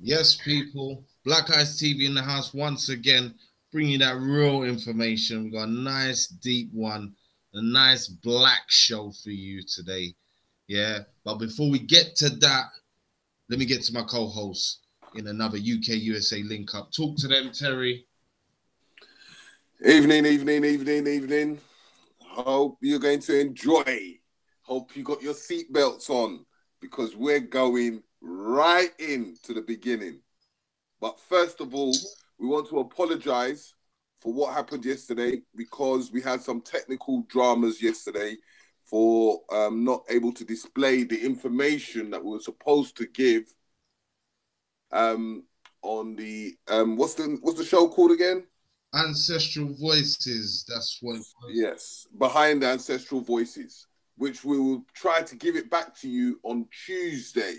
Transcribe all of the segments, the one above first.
Yes, people. Black Eyes TV in the house once again, bringing that real information. We got a nice deep one, a nice black show for you today. Yeah, but before we get to that, let me get to my co-host in another UK USA link up. Talk to them, Terry. Evening. Hope you're going to enjoy. Hope you got your seatbelts on because we're going right into the beginning. But first of all, we want to apologize for what happened yesterday because we had some technical dramas yesterday for not able to display the information that we were supposed to give on the what's the show called again? Ancestral Voices. That's what it was. Yes, behind the Ancestral Voices, which we will try to give it back to you on Tuesday.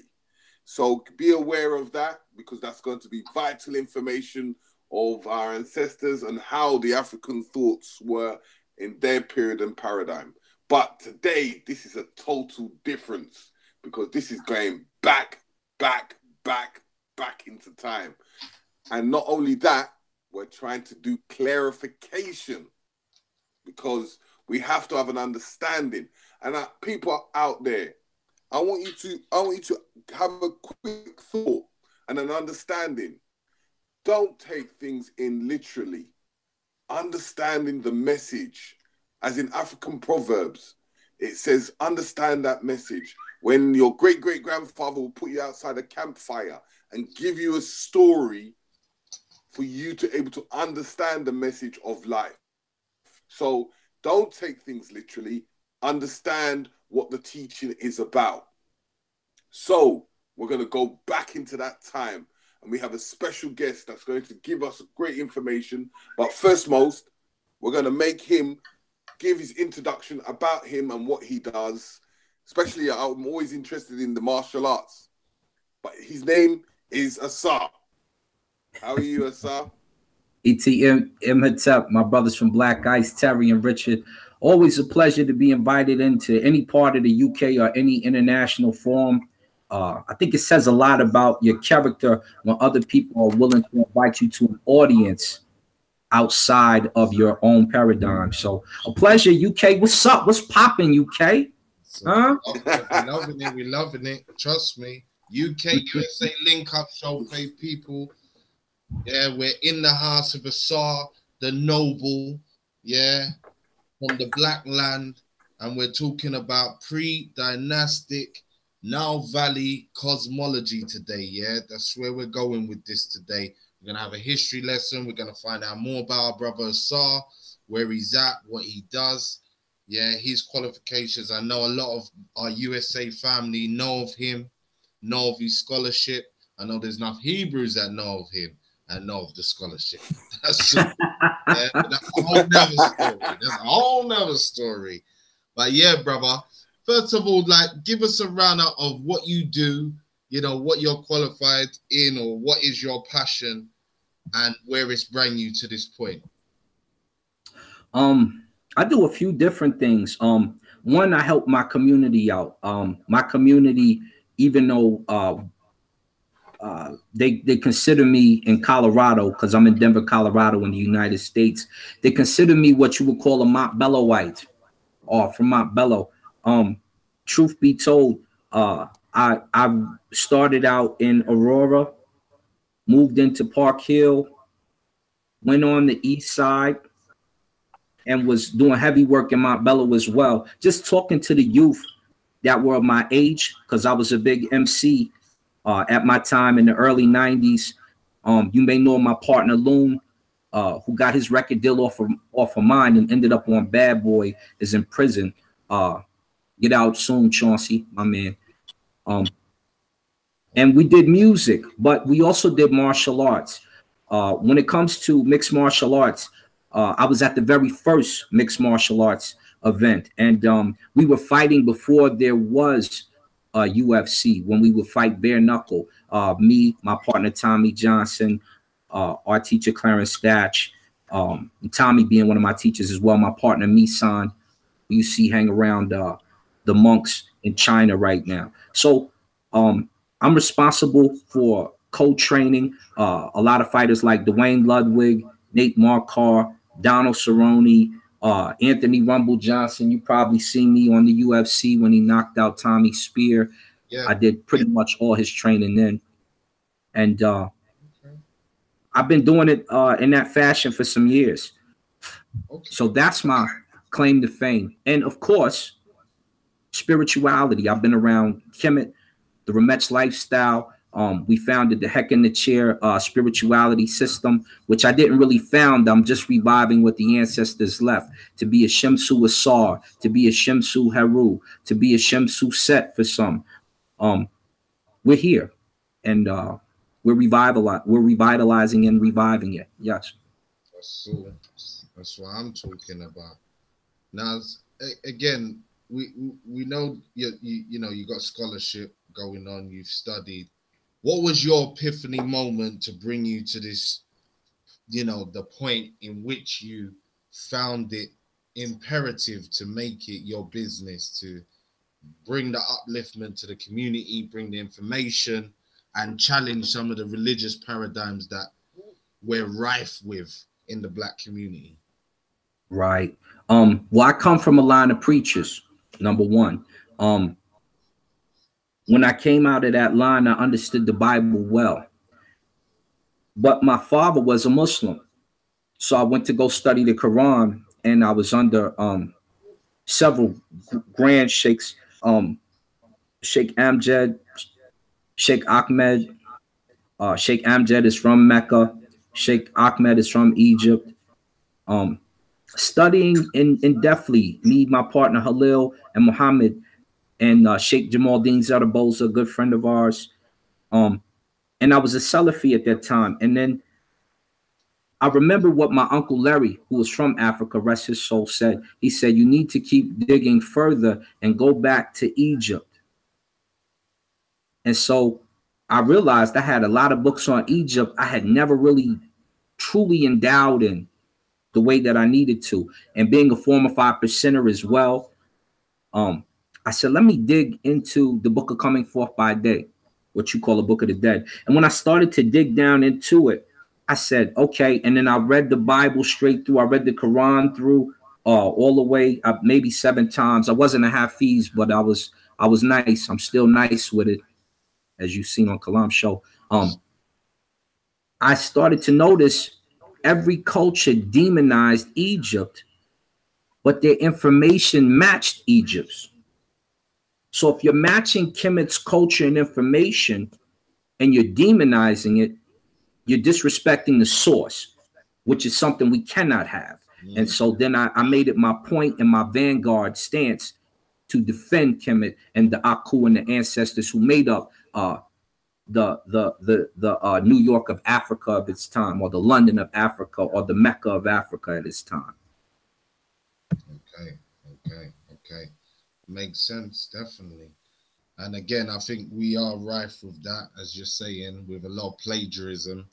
So be aware of that because that's going to be vital information of our ancestors and how the African thoughts were in their period and paradigm. But today, this is a total difference because this is going back into time. And not only that, we're trying to do clarification because we have to have an understanding. And people out there, I want you to have a quick thought and an understanding. Don't take things in literally. Understanding the message, as in African proverbs, it says, understand that message. When your great-great-grandfather will put you outside a campfire and give you a story for you to able to understand the message of life. So don't take things literally. Understand what the teaching is about. So we're going to go back into that time and we have a special guest that's going to give us great information. But first most, we're going to make him give his introduction about him and what he does. Especially, I'm always interested in the martial arts. But his name is Ausar. How are you, Ausar? ETM Imhotep, my brothers from Black Ice, Terry and Richard. Always a pleasure to be invited into any part of the UK or any international forum. I think it says a lot about your character when other people are willing to invite you to an audience outside of your own paradigm. So a pleasure, UK. What's up? What's popping, UK? Huh? We're loving it. Trust me. UK USA link up show, people. Yeah, we're in the house of Ausar, the noble, yeah, from the Black Land, and we're talking about pre-dynastic Nile Valley cosmology today, yeah? That's where we're going with this today. We're going to have a history lesson. We're going to find out more about our brother Ausar, where he's at, what he does, yeah, his qualifications. I know a lot of our USA family know of him, know of his scholarship. I know there's enough Hebrews that know of him and know of the scholarship. That's a whole nother story. That's a whole nother story. But yeah, brother, first of all, like, give us a roundup of what you do, you know, what you're qualified in or what is your passion and where it's bringing you to this point. I do a few different things. One, I help my community out. My community, even though they consider me in Colorado, because I'm in Denver, Colorado in the United States. They consider me what you would call a Montbelloite or from Montbello. Truth be told, I started out in Aurora, moved into Park Hill, went on the east side, and was doing heavy work in Montbello as well. Just talking to the youth that were my age, because I was a big MC at my time in the early 90s. You may know my partner Loon, who got his record deal off of mine and ended up on Bad Boy, is in prison. Get out soon, Chauncey, my man. And we did music, but we also did martial arts. When it comes to mixed martial arts, I was at the very first mixed martial arts event, and we were fighting before there was UFC, when we would fight bare knuckle. Me, my partner Tommy Johnson, our teacher Clarence Thatch, Tommy being one of my teachers as well, my partner Misan, who you see hang around the monks in China right now. So I'm responsible for co-training a lot of fighters like Dwayne Ludwig, Nate Marquardt, Donald Cerrone, Anthony Rumble Johnson. You probably seen me on the UFC when he knocked out Tommy Spear. Yeah. I did pretty much all his training then. And I've been doing it in that fashion for some years. Okay. So that's my claim to fame. And of course, spirituality. I've been around Kemet, the Rametz lifestyle. We founded the Heck in the Chair spirituality system, which I didn't really found. I'm just reviving what the ancestors left, to be a Shemsu Ausar, to be a Shemsu Heru, to be a Shemsu Set for some. We're here, and we're revitalizing and reviving it. Yes. That's what I'm talking about. Now, again, we know you know you got scholarship going on. You've studied. What was your epiphany moment to bring you to this, you know, the point in which you found it imperative to make it your business, to bring the upliftment to the community, bring the information, and challenge some of the religious paradigms that we're rife with in the Black community? Right. Well, I come from a line of preachers, number one. When I came out of that line, I understood the Bible well. But my father was a Muslim. So I went to go study the Quran, and I was under several grand sheikhs, Sheikh Amjad, Sheikh Ahmed. Sheikh Amjad is from Mecca. Sheikh Ahmed is from Egypt. Studying in deftly, me, my partner Halil, and Muhammad, and Sheikh Jamaldeen Zaraboza, a good friend of ours. And I was a Salafi at that time. And then I remember what my uncle Larry, who was from Africa, rest his soul, said. He said, you need to keep digging further and go back to Egypt. And so I realized I had a lot of books on Egypt I had never really truly endowed in the way that I needed to. And being a former 5%er as well, I said, let me dig into the Book of Coming Forth by Day, what you call the Book of the Dead. And when I started to dig down into it, I said, okay. And then I read the Bible straight through. I read the Quran through all the way, maybe 7 times. I wasn't a Hafiz, but I was nice. I'm still nice with it, as you've seen on Kalam's show. I started to notice every culture demonized Egypt, but their information matched Egypt's. So if you're matching Kemet's culture and information and you're demonizing it, you're disrespecting the source, which is something we cannot have. And so then I made it my point in my vanguard stance to defend Kemet and the Aku and the ancestors who made up the New York of Africa of its time, or the London of Africa, or the Mecca of Africa at its time. Okay. Makes sense, definitely. And again, I think we are rife with that, as you're saying, with a lot of plagiarism.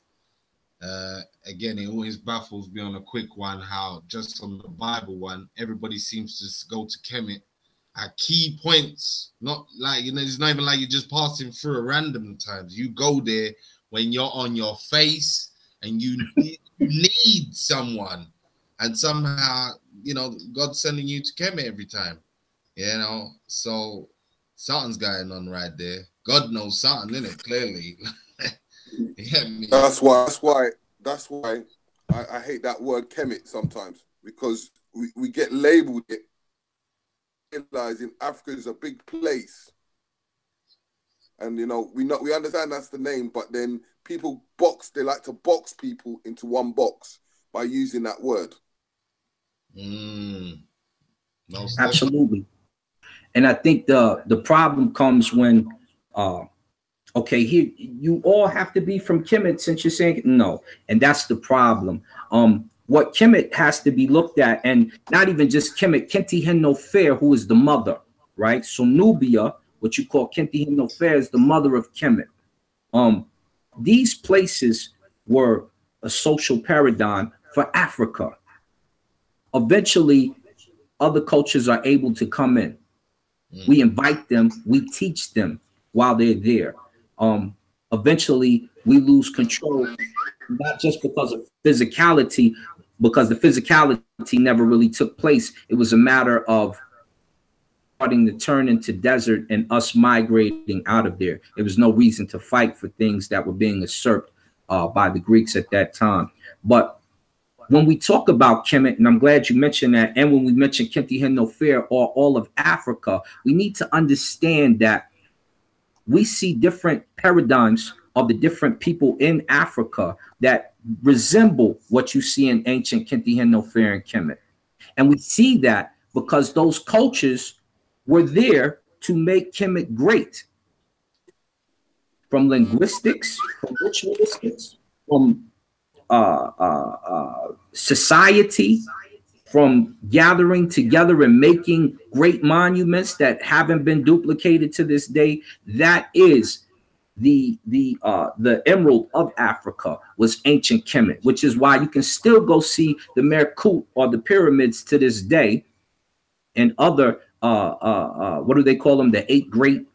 Again, it always baffles me on a quick one how just on the Bible one, everybody seems to go to Kemet at key points. Not like, you know, it's not even like you're just passing through at random times. You go there when you're on your face and you need someone. And somehow, you know, God's sending you to Kemet every time. You know, so something's going on right there. God knows something, innit? Clearly. Yeah, That's why I hate that word Kemet sometimes, because we get labeled it, realizing Africa is a big place. And you know, we understand that's the name, but then they like to box people into one box by using that word. Absolutely. And I think the problem comes when, okay, here you all have to be from Kemet, since you're saying no, and that's the problem. What Kemet has to be looked at, and not even just Kemet, Kenti Hen Fair, who is the mother, right? So Nubia, what you call Kenti Hen Fair, is the mother of Kemet. These places were a social paradigm for Africa. Eventually, other cultures are able to come in. We invite them, we teach them while they're there. Eventually, We lose control, not just because of physicality, because the physicality never really took place. It was a matter of starting to turn into desert and us migrating out of there. There was no reason to fight for things that were being usurped by the Greeks at that time. But when we talk about Kemet, and I'm glad you mentioned that, and when we mention Kenti Hen no Fair or all of Africa, we need to understand that we see different paradigms of the different people in Africa that resemble what you see in ancient Kenti Hen no Fair and Kemet. And we see that because those cultures were there to make Kemet great. From linguistics, from ritualistics, from society, from gathering together and making great monuments that haven't been duplicated to this day. That is the emerald of Africa, was ancient Kemet, which is why you can still go see the Merkut or the pyramids to this day, and other what do they call them, the 8 great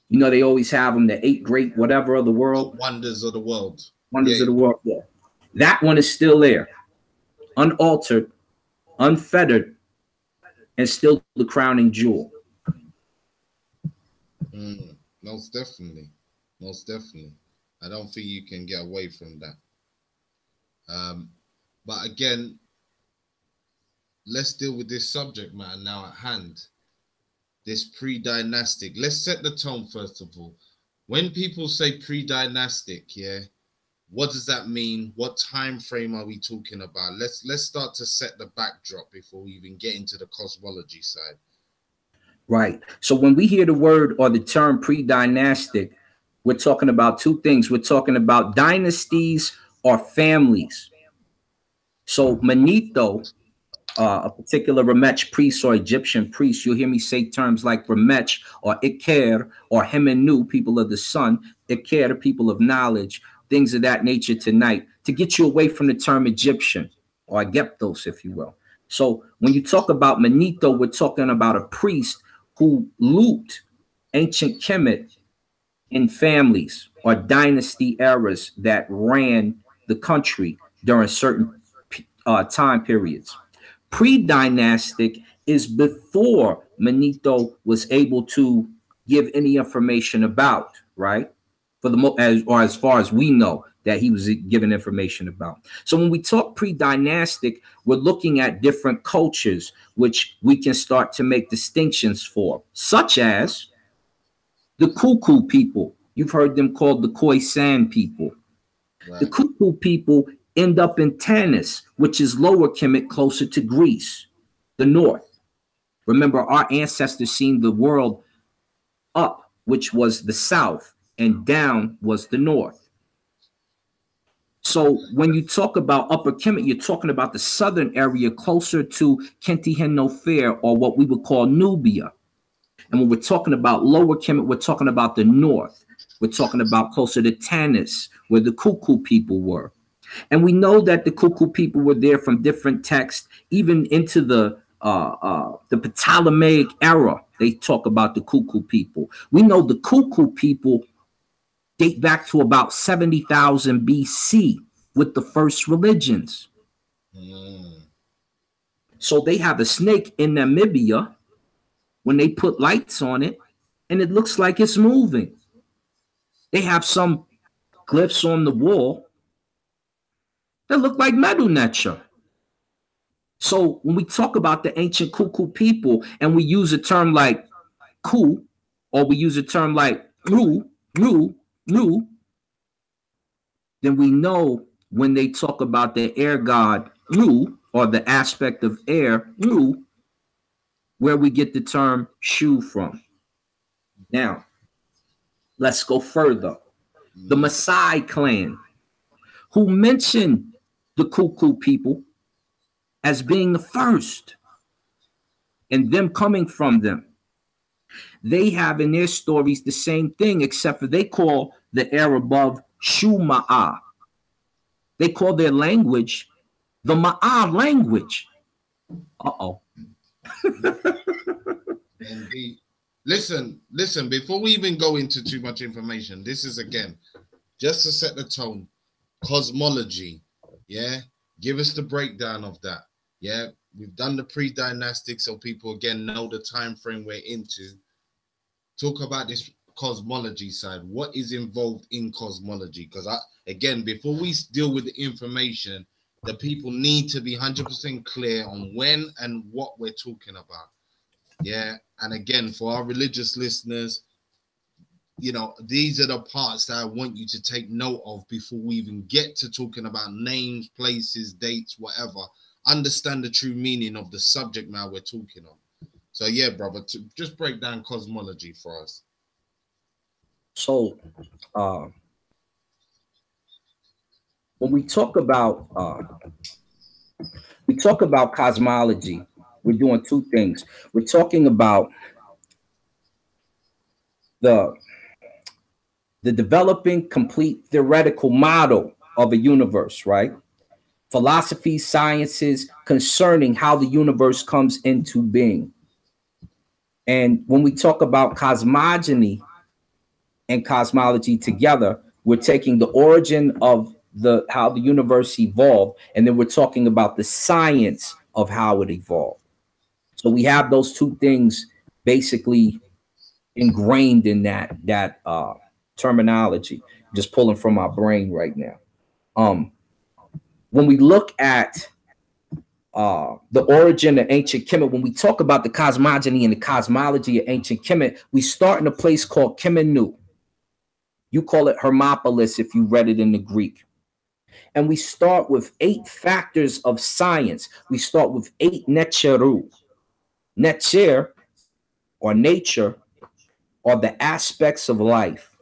you know, they always have them, the 8 great whatever of the world. Wonders of the world. Wonders of the world, yeah. That one is still there, unaltered, unfettered, and still the crowning jewel. Most definitely. Most definitely. I don't think you can get away from that. But again, let's deal with this subject matter now at hand. This pre-dynastic. Let's set the tone first of all. When people say pre-dynastic, yeah, what does that mean? What time frame are we talking about? Let's start to set the backdrop before we even get into the cosmology side. Right. So when we hear the word or the term pre-dynastic, we're talking about 2 things. We're talking about dynasties or families. So Manito, a particular Remech priest or Egyptian priest, you'll hear me say terms like Remech or Iker or Hemenu, people of the sun, Iker, people of knowledge, things of that nature tonight, to get you away from the term Egyptian or Agyptos, if you will. So when you talk about Manito, we're talking about a priest who looped ancient Kemet in families or dynasty eras that ran the country during certain time periods. Pre-dynastic is before Manito was able to give any information about, right? For the as far as we know that he was given information about. So when we talk pre-dynastic, we're looking at different cultures which we can start to make distinctions for, such as the Kuku people. You've heard them called the Khoisan people. Right. The Kuku people end up in Tanis, which is lower Kemet, closer to Greece, the north. Remember, our ancestors seen the world up, which was the south, and down was the north. So when you talk about Upper Kemet, you're talking about the southern area closer to Kenti Hen no Fair, or what we would call Nubia. And when we're talking about Lower Kemet, we're talking about the north. We're talking about closer to Tanis, where the Kuku people were. And we know that the Kuku people were there from different texts, even into the Ptolemaic era. They talk about the Kuku people. We know the Kuku people date back to about 70,000 BC with the first religions. So they have a snake in Namibia when they put lights on it, and it looks like it's moving. They have some glyphs on the wall that look like metal nature. So when we talk about the ancient Kuku people and we use a term like Ku, or we use a term like Nu, then we know when they talk about the air god Nu, or the aspect of air Nu, where we get the term Shu from. Now, let's go further. The Maasai clan, who mentioned the Kuku people as being the first, and them coming from them. They have in their stories the same thing, except for they call the air above Shuma'a. They call their language the Ma'a language. Indeed. Listen. Before we even go into too much information, this is again just to set the tone. Cosmology, yeah. Give us the breakdown of that. Yeah, we've done the pre-dynastic, so people again know the time frame we're into. Talk about this cosmology side. What is involved in cosmology? Because again, before we deal with the information, the people need to be 100% clear on when and what we're talking about. Yeah, and again, for our religious listeners, you know, these are the parts that I want you to take note of before we even get to talking about names, places, dates, whatever. Understand the true meaning of the subject matter we're talking on. So yeah, brother, to just break down cosmology for us. So when we talk about cosmology, we're doing two things. We're talking about the developing complete theoretical model of a universe, right? Philosophy, sciences concerning how the universe comes into being. And when we talk about cosmogony and cosmology together, we're taking the origin of how the universe evolved, and then we're talking about the science of how it evolved. So we have those two things basically ingrained in that terminology. Just pulling from my brain right now. When we look at the origin of ancient Kemet, when we talk about the cosmogony and the cosmology of ancient Kemet, we start in a place called Kemenu. You call it Hermopolis if you read it in the Greek. And we start with 8 factors of science. We start with 8 necheru. Necher, or nature, are the aspects of life.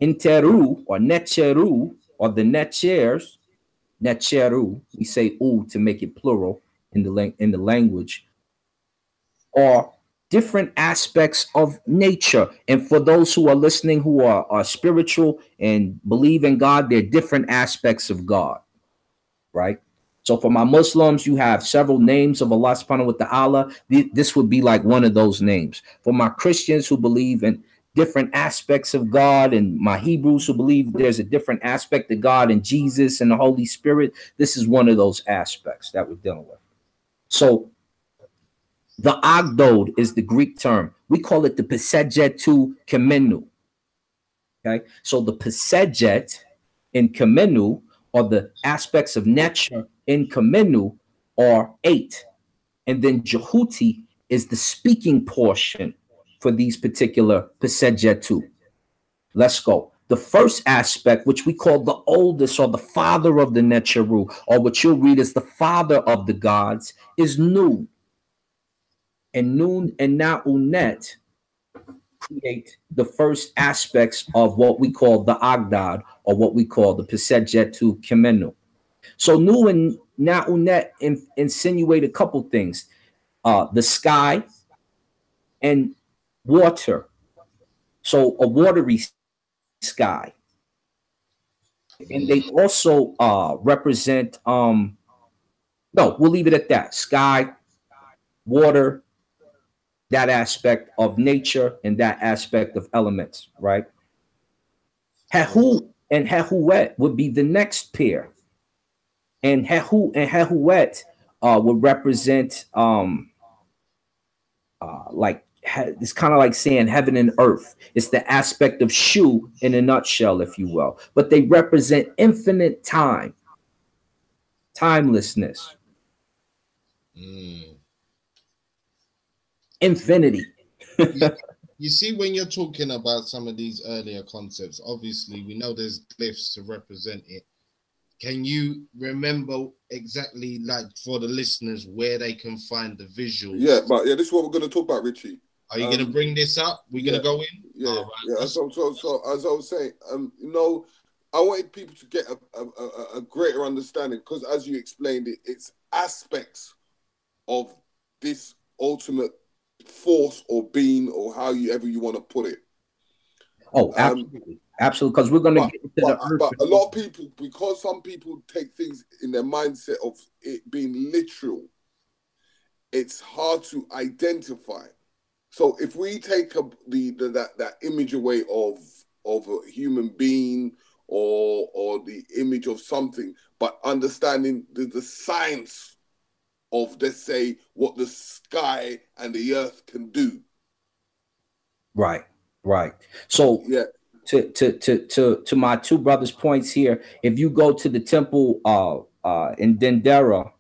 Interu, or necheru, or the nechers. Necheru, we say u to make it plural in the language, are different aspects of nature. And for those who are listening who are spiritual and believe in God, they're different aspects of God, right? So for my Muslims, you have several names of Allah subhanahu wa ta'ala. This would be like one of those names. For my Christians who believe in different aspects of God, and my Hebrews who believe there's a different aspect of God and Jesus and the Holy Spirit, this is one of those aspects that we're dealing with. So the Agdod is the Greek term. We call it the Pesejetu Kemenu. Okay, so the Pesejet in Kemenu, or the aspects of nature in Kemenu, are 8. And then Jehuti is the speaking portion for these particular Pesejetu. Let's go. The first aspect, which we call the oldest or the father of the Necheru, or what you'll read as the father of the gods, is Nu. And Nun and Naunet create the first aspects of what we call the Agdad, or what we call the Pesejetu Kemenu. So Nu and Naunet insinuate a couple things. The sky and water. So a watery sky. And they also represent, no, we'll leave it at that. Sky, water, that aspect of nature and that aspect of elements, right? Hehu and Hehuet would be the next pair. And Hehu and Hehuet would represent like, it's kind of like saying heaven and earth. It's the aspect of Shu in a nutshell, if you will. But they represent infinite time, timelessness, infinity. You see, when you're talking about some of these earlier concepts, obviously we know there's glyphs to represent it. Can you remember exactly, like, for the listeners, where they can find the visuals? Yeah, but this is what we're going to talk about, Richie. Are you going to bring this up? We're going to go in? Yeah, right. yeah. So as I was saying, you know, I wanted people to get a greater understanding, because as you explained it, it's aspects of this ultimate force or being, or however you want to put it. Oh, absolutely. Absolutely, because we're going to get into the earth. But a lot of people, because some people take things in their mindset of it being literal, it's hard to identify. So if we take that image away of a human being or the image of something, but understanding the science of, let's say, what the sky and the earth can do. Right, right. So Yeah. To my two brothers' points here, if you go to the temple in Dendera,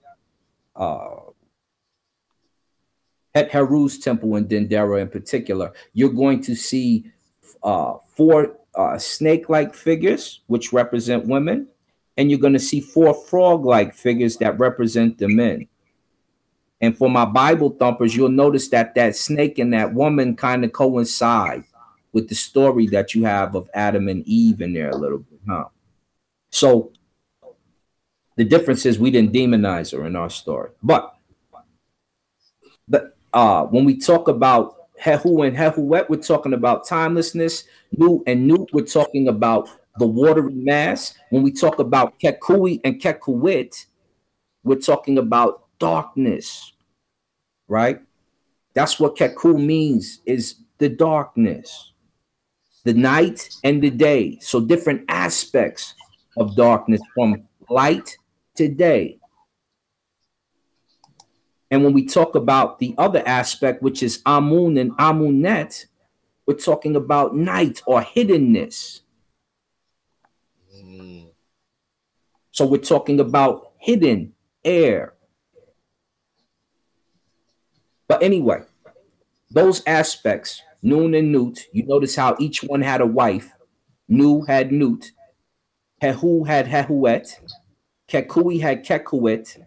Het Heru's temple in Dendera in particular, you're going to see four snake-like figures, which represent women, and you're going to see four frog-like figures that represent the men. And for my Bible thumpers, you'll notice that that snake and that woman kind of coincide with the story that you have of Adam and Eve in there a little bit, huh? So the difference is we didn't demonize her in our story. But when we talk about Hehu and Hehuet, we're talking about timelessness. Nu and Nut, we're talking about the watery mass. When we talk about Kekui and Kekuit, we're talking about darkness, right? That's what Keku means, is the darkness, the night and the day. So different aspects of darkness, from light to day. And when we talk about the other aspect, which is Amun and Amunet, we're talking about night or hiddenness. So we're talking about hidden air. But anyway, those aspects, Nun and Nut, you notice how each one had a wife. Nu had Nut, Hehu had Hehuet, Kekui had Kekuit,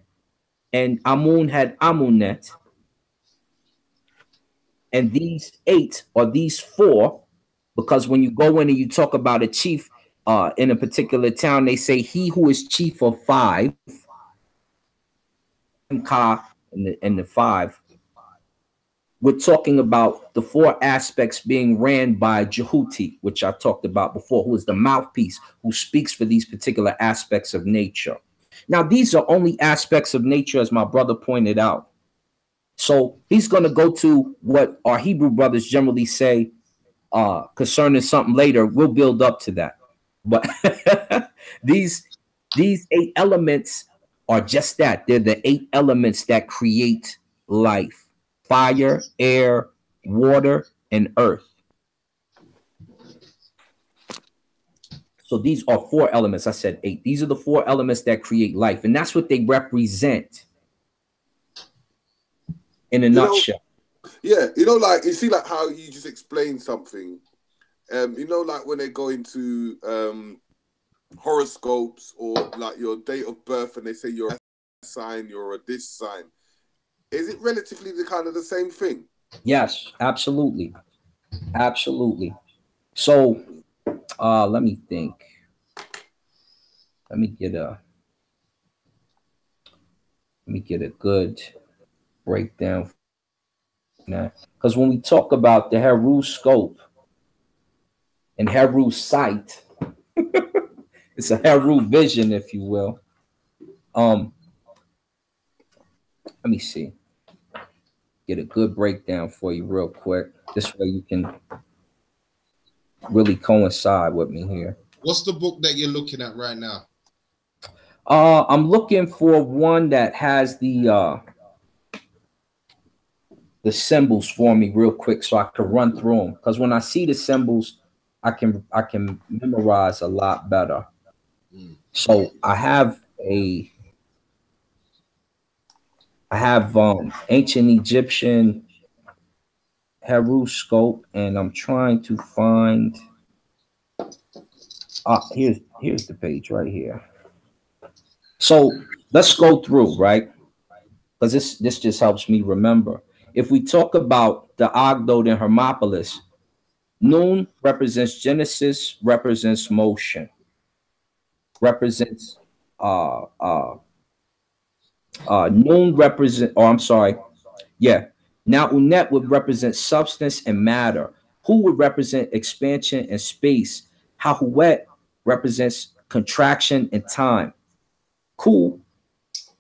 and Amun had Amunet. And these eight or these four, because when you go in and you talk about a chief in a particular town, they say he who is chief of five, Ka and the five. We're talking about the four aspects being ran by Jehuti, which I talked about before, who is the mouthpiece, who speaks for these particular aspects of nature. Now, these are only aspects of nature, as my brother pointed out. So he's going to go to what our Hebrew brothers generally say concerning something later. We'll build up to that. But these eight elements are just that. They're the eight elements that create life: fire, air, water, and earth. So these are four elements. I said eight. These are the four elements that create life, and that's what they represent in a nutshell. Yeah, like you see, like how you just explained something. Like when they go into horoscopes or like your date of birth, and they say you're a sign, you're a this sign. Is it relatively the same thing? Yes, absolutely, absolutely. So, let me think. Let me get a good breakdown now, because when we talk about the Heru scope and Heru sight, it's a Heru vision, if you will. Let me see. Get a good breakdown for you real quick. This way you can really coincide with me here. What's the book that you're looking at right now? I'm looking for one that has the symbols for me real quick, so I can run through them. Because when I see the symbols, I can memorize a lot better. So I have ancient Egyptian Heru scope, and I'm trying to find. Here's the page right here. So let's go through, right? Because this just helps me remember. If we talk about the Ogdod and Hermopolis, Nun represents Genesis, represents motion, represents Nun represent, oh, I'm sorry. Yeah. Now Unet would represent substance and matter. Who would represent expansion and space. Hahuet represents contraction and time. Ku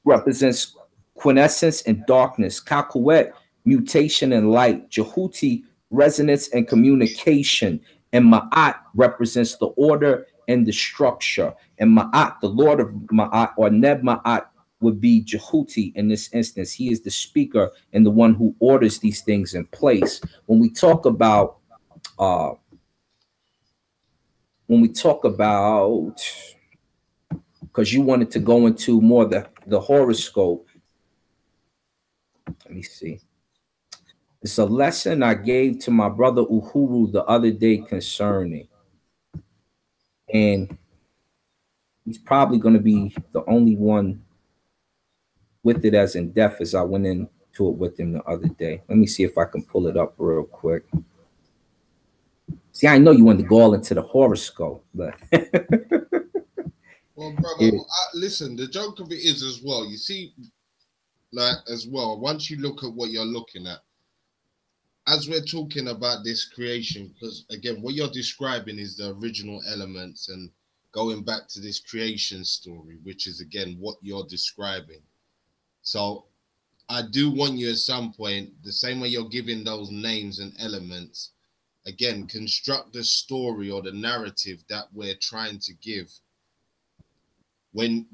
represents quiescence and darkness. Kakuet mutation and light. Jehuti, resonance and communication. And Ma'at represents the order and the structure. And Ma'at, the Lord of Ma'at, or Neb Ma'at, would be Jehuti in this instance. He is the speaker and the one who orders these things in place. When we talk about because you wanted to go into more the horoscope. Let me see. It's a lesson I gave to my brother Uhuru the other day concerning. And he's probably going to be the only one with it as in depth as I went into it with him the other day. Let me see if I can pull it up real quick. See, I know you wanted to go all into the horoscope, but well, brother, listen, the joke of it is as well, you see, like, as well, once you look at what you're looking at, as we're talking about this creation, because again, what you're describing is the original elements and going back to this creation story, which is again what you're describing. So I do want you at some point, the same way you're giving those names and elements, again, construct the story or the narrative that we're trying to give when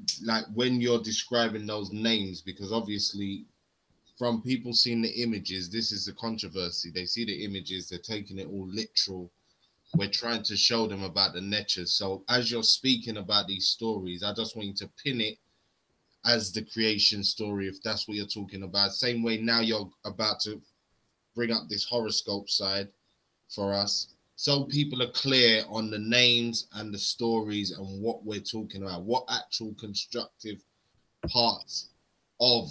you're describing those names, because obviously from people seeing the images, this is the controversy. They see the images, they're taking it all literal. We're trying to show them about the natures. So as you're speaking about these stories, I just want you to pin it as the creation story, if that's what you're talking about. Same way now you're about to bring up this horoscope side for us, so people are clear on the names and the stories and what we're talking about, what actual constructive parts of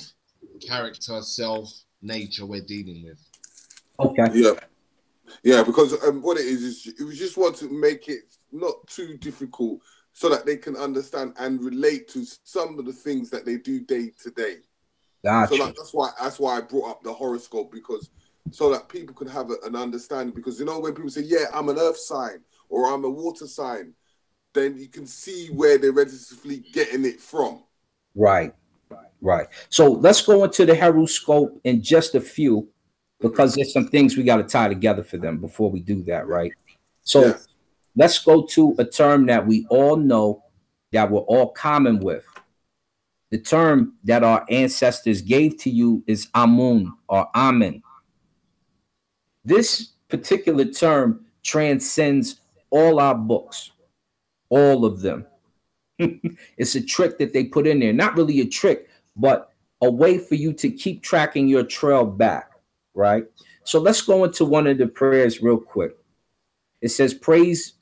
character, self, nature we're dealing with. Okay. Yeah, because what it is we just want to make it not too difficult so that they can understand and relate to some of the things that they do day to day. Gotcha. So that's why I brought up the horoscope, because so that people can have an understanding. Because, you know, when people say, yeah, I'm an earth sign or I'm a water sign, then you can see where they're relatively getting it from. Right. So let's go into the horoscope in just a few, because there's some things we got to tie together for them before we do that, right? So let's go to a term that we all know, that we're all common with. The term that our ancestors gave to you is AMUN or AMUN. This particular term transcends all our books, all of them. It's a trick that they put in there. Not really a trick, but a way for you to keep tracking your trail back, right? So let's go into one of the prayers real quick. It says, praise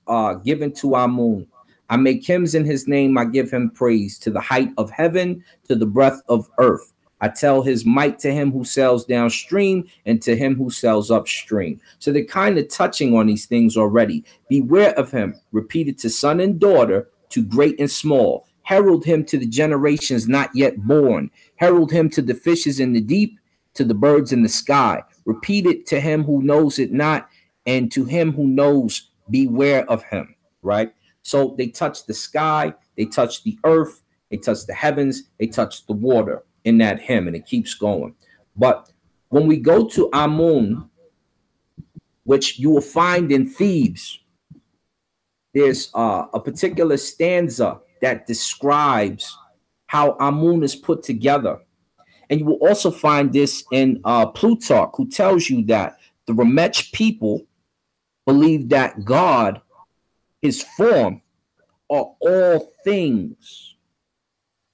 given to Amun. I make hymns in his name, I give him praise. To the height of heaven, to the breadth of earth. I tell his might to him who sails downstream and to him who sails upstream. So they're kind of touching on these things already. Beware of him, repeated to son and daughter, to great and small. Herald him to the generations not yet born. Herald him to the fishes in the deep, to the birds in the sky. Repeat it to him who knows it not, and to him who knows, beware of him, right? So they touch the sky, they touch the earth, they touch the heavens, they touch the water in that hymn, and it keeps going. But when we go to Amun, which you will find in Thebes, there's a particular stanza that describes how Amun is put together. And you will also find this in Plutarch, who tells you that the Ramech people believe that God, his form, are all things.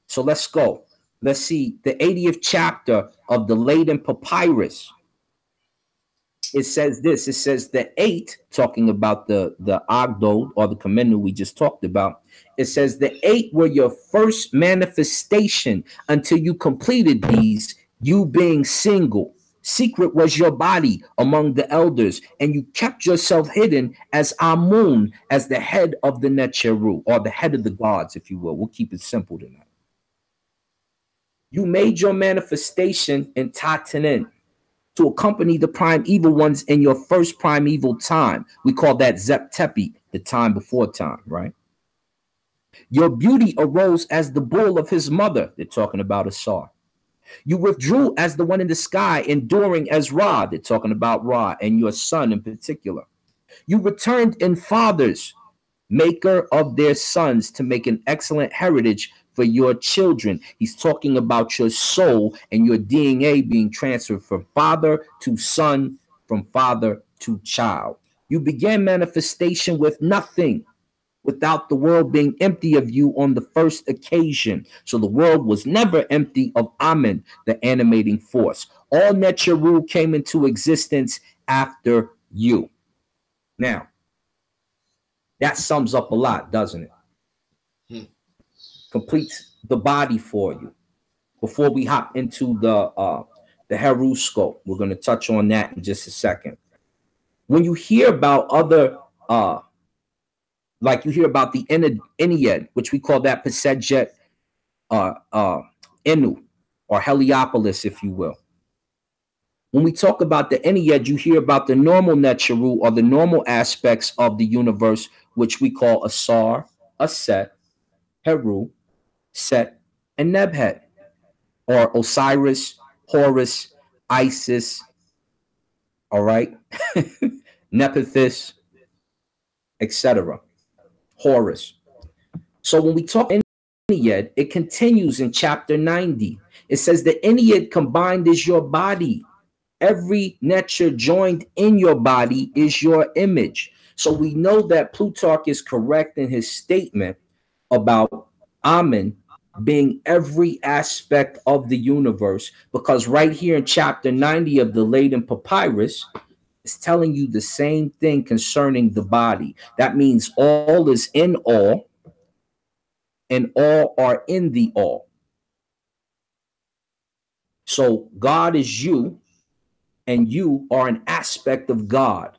So let's go. Let's see the 80th chapter of the Leiden Papyrus. It says this. It says the 8, talking about the Agdod or the Kamenu we just talked about. It says the 8 were your first manifestation until you completed these, you being single. Secret was your body among the elders, and you kept yourself hidden as Amun, as the head of the Netcheru, or the head of the gods, if you will. We'll keep it simple tonight. You made your manifestation in Tatanin to accompany the primeval ones in your first primeval time. We call that Zeptepi, the time before time, right? Your beauty arose as the bull of his mother. They're talking about Ausar. You withdrew as the one in the sky, enduring as Ra. They're talking about Ra and your son in particular. You returned in fathers, maker of their sons, to make an excellent heritage for your children. He's talking about your soul and your DNA being transferred from father to son, from father to child. You began manifestation with nothing, without the world being empty of you on the first occasion. So the world was never empty of AMUN, the animating force. All Necharu came into existence after you. Now, that sums up a lot, doesn't it? Completes the body for you. Before we hop into the Horoscope, we're going to touch on that in just a second. When you hear about other like you hear about the Ennead, which we call that Pasejet Inu, or Heliopolis, if you will. When we talk about the Ennead, you hear about the normal Necharu, or the normal aspects of the universe, which we call Ausar, Aset, Heru, Set, and Nebhet, or Osiris, Horus, Isis, all right, Nephthys, etc. Horus. So when we talk Ennead, it continues in chapter 90. It says the Ennead combined is your body. Every Necha joined in your body is your image. So we know that Plutarch is correct in his statement about AMUN being every aspect of the universe, because right here in chapter 90 of the Leiden Papyrus, it's telling you the same thing concerning the body. That means all is in all, and all are in the all. So God is you, and you are an aspect of God,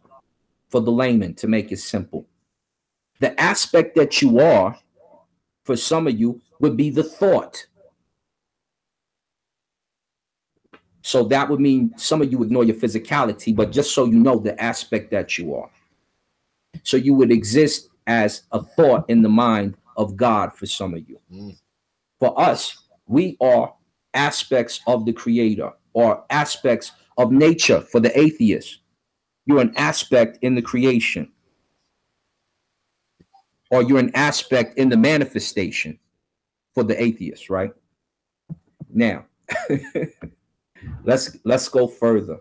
for the layman, to make it simple. The aspect that you are, for some of you, would be the thought. So that would mean some of you ignore your physicality, but just so you know the aspect that you are. So you would exist as a thought in the mind of God for some of you. For us, we are aspects of the Creator, or aspects of nature for the atheist. You're an aspect in the creation, or you're an aspect in the manifestation for the atheist, right? Now, let's go further.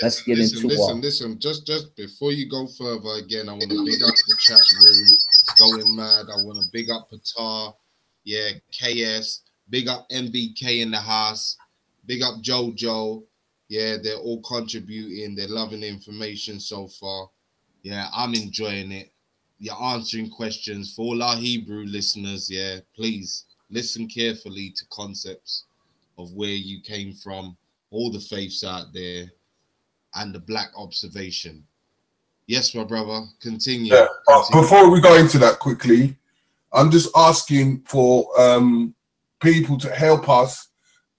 Let's get into listen. Just before you go further, again, I want to big up the chat room. It's going mad. I want to big up Patar, yeah, KS, big up MBK in the house, big up Jojo. Yeah, they're all contributing. They're loving the information so far. Yeah, I'm enjoying it. You're answering questions for all our Hebrew listeners. Yeah, please listen carefully to concepts of where you came from, all the faiths out there, and the black observation. Yes, my brother, continue. Yeah. Before we go into that quickly, I'm just asking for people to help us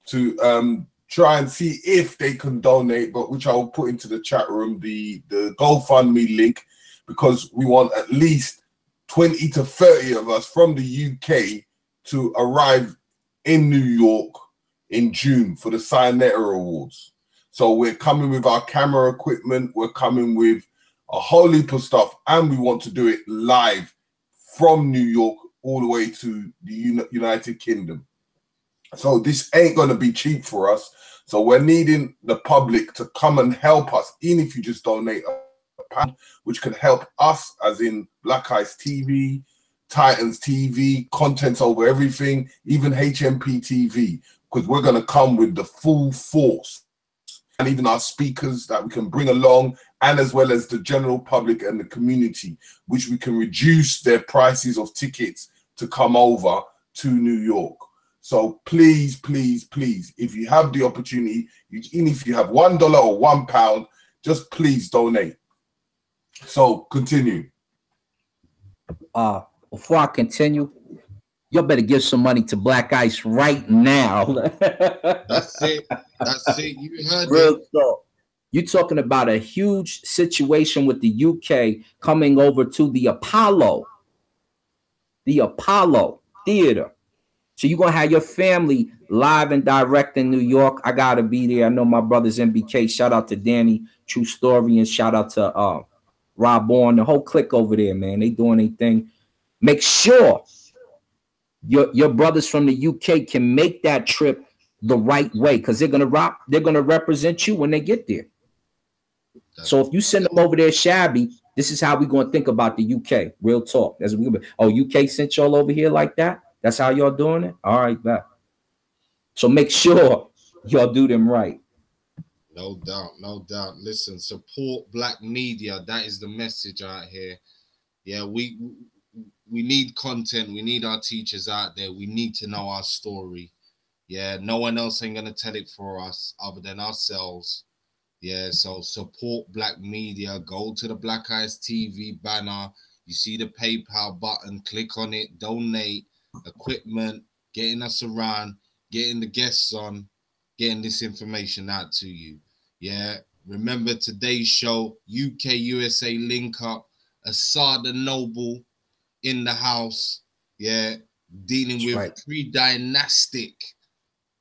to try and see if they can donate, but which I'll put into the chat room, the GoFundMe link, because we want at least 20 to 30 of us from the UK to arrive in New York in June for the Sinetta Awards. So we're coming with our camera equipment, we're coming with a whole heap of stuff, and we want to do it live from New York all the way to the United Kingdom. So this ain't going to be cheap for us. So we're needing the public to come and help us, even if you just donate a pound, which can help us, as in Black Eyes TV, Titans TV, Contents Over Everything, even HMP TV, because we're going to come with the full force, and even our speakers that we can bring along, and as well as the general public and the community, which we can reduce their prices of tickets to come over to New York. So please, please, please, if you have the opportunity, even if you have $1 or £1, just please donate. So continue. Before I continue, y'all better give some money to Black Ice right now. That's it. That's it. You heard Real it. talk. You're talking about a huge situation with the UK coming over to the Apollo Theater. So you're going to have your family live and direct in New York. I gotta be there. I know my brothers MBK. Shout out to Danny, True Story, and shout out to Rob Bourne, the whole clique over there, man. They doing their thing. Make sure your brothers from the UK can make that trip the right way, because they're gonna represent you when they get there. So if you send them over there shabby, this is how we gonna think about the UK. Real talk. As we UK sent y'all over here like that. That's how y'all doing it. All right, back. So make sure y'all do them right. No doubt, no doubt. Listen, support black media. That is the message out here. Yeah, we need content. We need our teachers out there. We need to know our story. Yeah, no one else ain't gonna tell it for us other than ourselves. Yeah, so support black media. Go to the Black Eyes TV banner. You see the PayPal button. Click on it. Donate. Equipment. Getting us around. Getting the guests on. Getting this information out to you. Yeah. Remember today's show. UK USA link up. Ausar the Noble in the house. Yeah. Dealing That's with right. Pre-Dynastic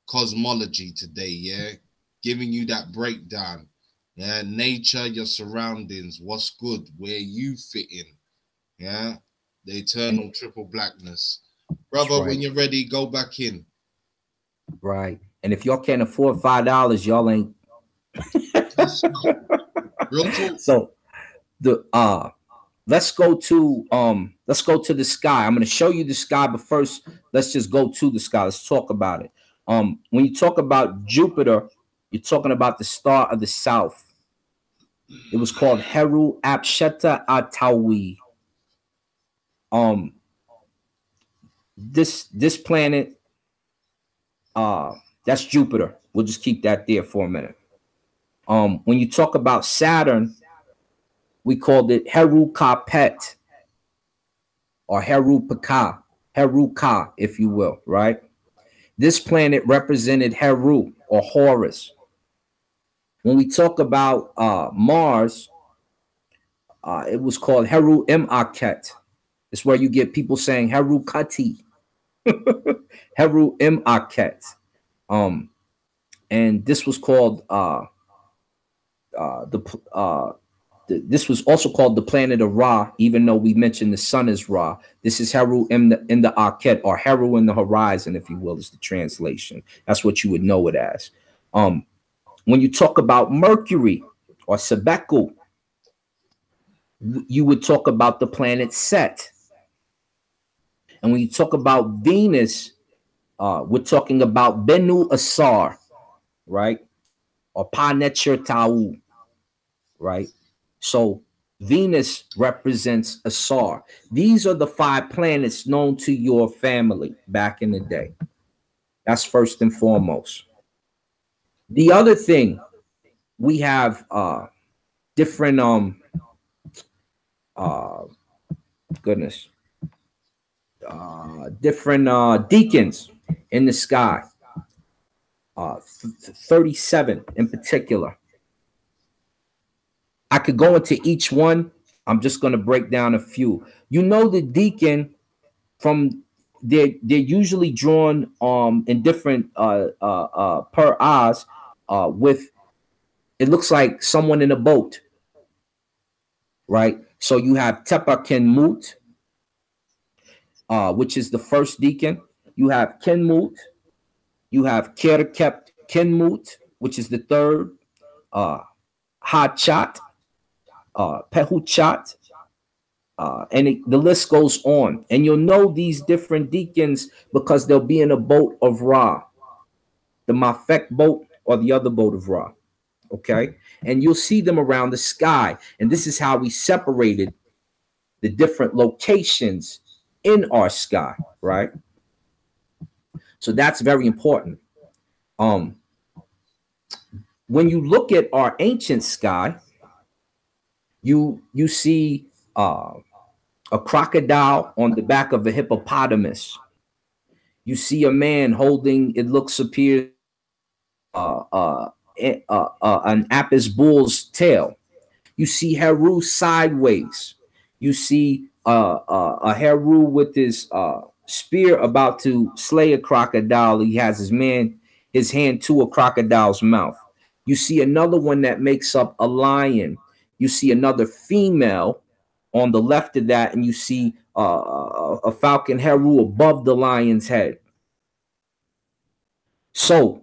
Cosmology today. Yeah. Giving you that breakdown. Yeah, nature, your surroundings, what's good, where you fit in. Yeah, the eternal triple blackness. Brother, right. When you're ready, go back in. Right. And if y'all can't afford $5, y'all ain't. Real talk. So the let's go to the sky. I'm gonna show you the sky, but first let's just go to the sky. Let's talk about it. When you talk about Jupiter, you're talking about the star of the south. It was called Heru Apsheta Atawi. This planet, that's Jupiter. We'll just keep that there for a minute. When you talk about Saturn, we called it Heru Kapet or Heru Paka, Heru Ka, if you will, right? This planet represented Heru or Horus. When we talk about Mars, it was called Heru Imaket. It's where you get people saying Heru Kati, Heru Imaket. And this was called this was also called the planet of Ra, even though we mentioned the sun is Ra. This is Heru in the Aket, or Heru in the horizon, if you will, is the translation. That's what you would know it as. When you talk about Mercury or Sebeku, you would talk about the planet Set. And when you talk about Venus, we're talking about Benu Asar, right? Or Panecher Tau, right? So Venus represents Asar. These are the 5 planets known to your family back in the day. That's first and foremost. The other thing, we have different different deacons in the sky. 37 in particular. I could go into each one. I'm just going to break down a few. You know, the deacon from they're usually drawn in different per eyes with, it looks like someone in a boat, right? So you have Tepa Kenmut, which is the first deacon. You have Kenmut. You have Kerkep Kenmut, which is the third. Hachat, Pehuchat, and the list goes on. And you'll know these different deacons because they'll be in a boat of Ra, the Mafek boat or the other boat of Ra. Okay, and you'll see them around the sky. And this is how we separated the different locations in our sky, right? So that's very important. When you look at our ancient sky, you see a crocodile on the back of a hippopotamus. You see a man holding, it appears an Apis bull's tail. You see Heru sideways. You see a Heru with his spear about to slay a crocodile. He has his hand to a crocodile's mouth. You see another one that makes up a lion. You see another female on the left of that, and you see a falcon heru above the lion's head. So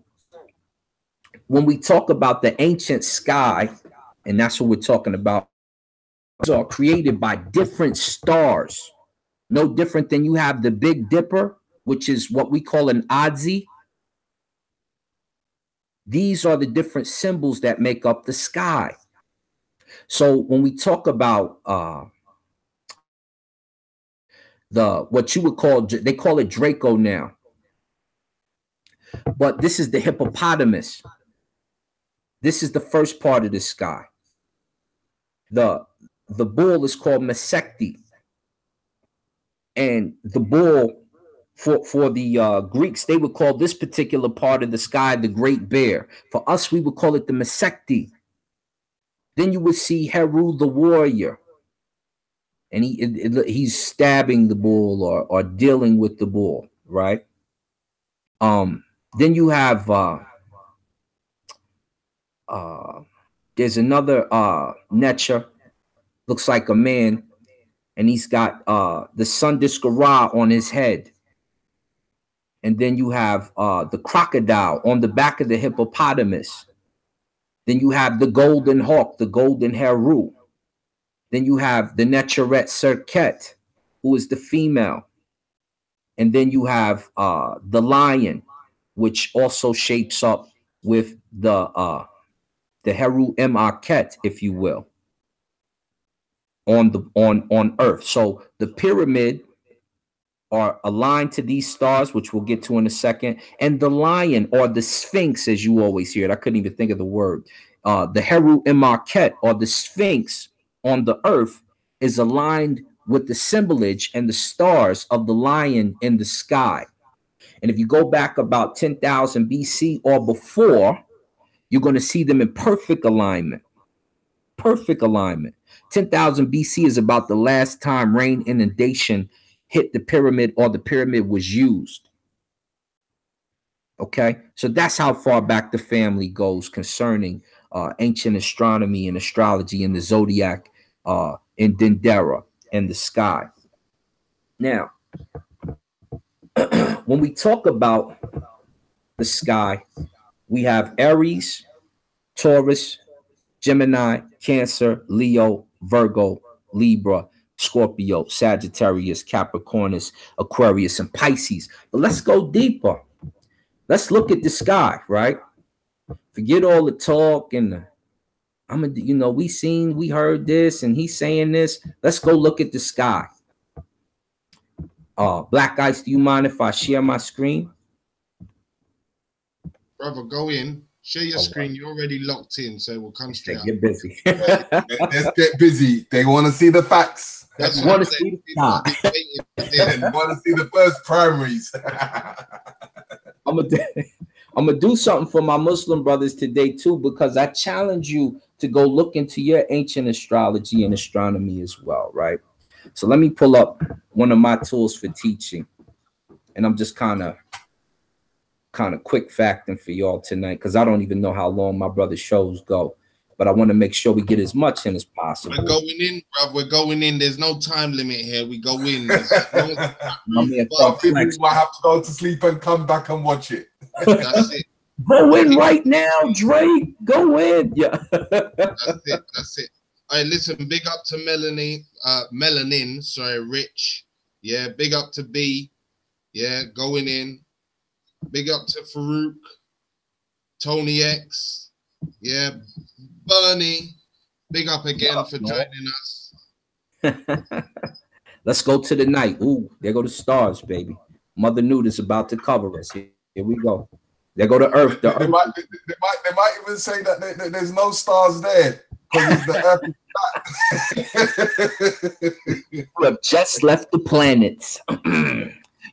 when we talk about the ancient sky, and that's what we're talking about, are created by different stars. No different than you have the Big Dipper, which is what we call an Adzi. These are the different symbols that make up the sky. So when we talk about what you would call, they call it Draco now, but this is the hippopotamus. This is the first part of the sky. The bull is called Mesecti, and the bull for the Greeks, they would call this particular part of the sky the Great Bear. For us, we would call it the Mesecti. Then you would see Heru the warrior, and he's stabbing the bull or dealing with the bull, right? Then you have there's another Necha, looks like a man, and he's got the sun Discara on his head. And then you have the crocodile on the back of the hippopotamus. Then you have the golden hawk, the golden heru. Then you have the Necheret Serket, who is the female. And then you have the lion, which also shapes up with the Heru Emarket, if you will, on Earth. So the pyramid are aligned to these stars, which we'll get to in a second. And the lion, or the Sphinx, as you always hear it, I couldn't even think of the word. The Heru Emarket, or the Sphinx on the Earth, is aligned with the symbolage and the stars of the lion in the sky. And if you go back about 10,000 BC or before, you're going to see them in perfect alignment. Perfect alignment. 10,000 BC is about the last time rain inundation hit the pyramid, or the pyramid was used. Okay, so that's how far back the family goes concerning ancient astronomy and astrology and the zodiac in Dendera and the sky. Now, when we talk about the sky, we have Aries, Taurus, Gemini, Cancer, Leo, Virgo, Libra, Scorpio, Sagittarius, Capricornus, Aquarius, and Pisces. But let's go deeper. Let's look at the sky, right? Forget all the talk and we heard this and he's saying this. Let's go look at the sky. Black Ice, do you mind if I share my screen? Brother, go in. Share your screen. You're already locked in, so we'll come straight out. Get busy. Let's get busy. They want to see the facts. That's want to see the want to see the first primaries. I'm gonna do something for my Muslim brothers today too, because I challenge you to go look into your ancient astrology and astronomy as well, right? So let me pull up one of my tools for teaching, and I'm just kind of quick facting for y'all tonight, because I don't even know how long my brother's shows go, but I want to make sure we get as much in as possible. We're going in, bro. We're going in. There's no time limit here. We go in. People might have to go to sleep and come back and watch it. That's it. Go in right now, Drake. Go in. Yeah. That's it. All right, listen, big up to Melanin, Rich. Yeah, big up to B. Yeah, going in. Big up to Farouk, Tony X, yeah, Bernie. Big up again for joining us. Let's go to the night. Ooh, there go the stars, baby. Mother Nude is about to cover us. Here we go. There go the Earth. They might even say that there's no stars there because the Earth. You have just left the planets.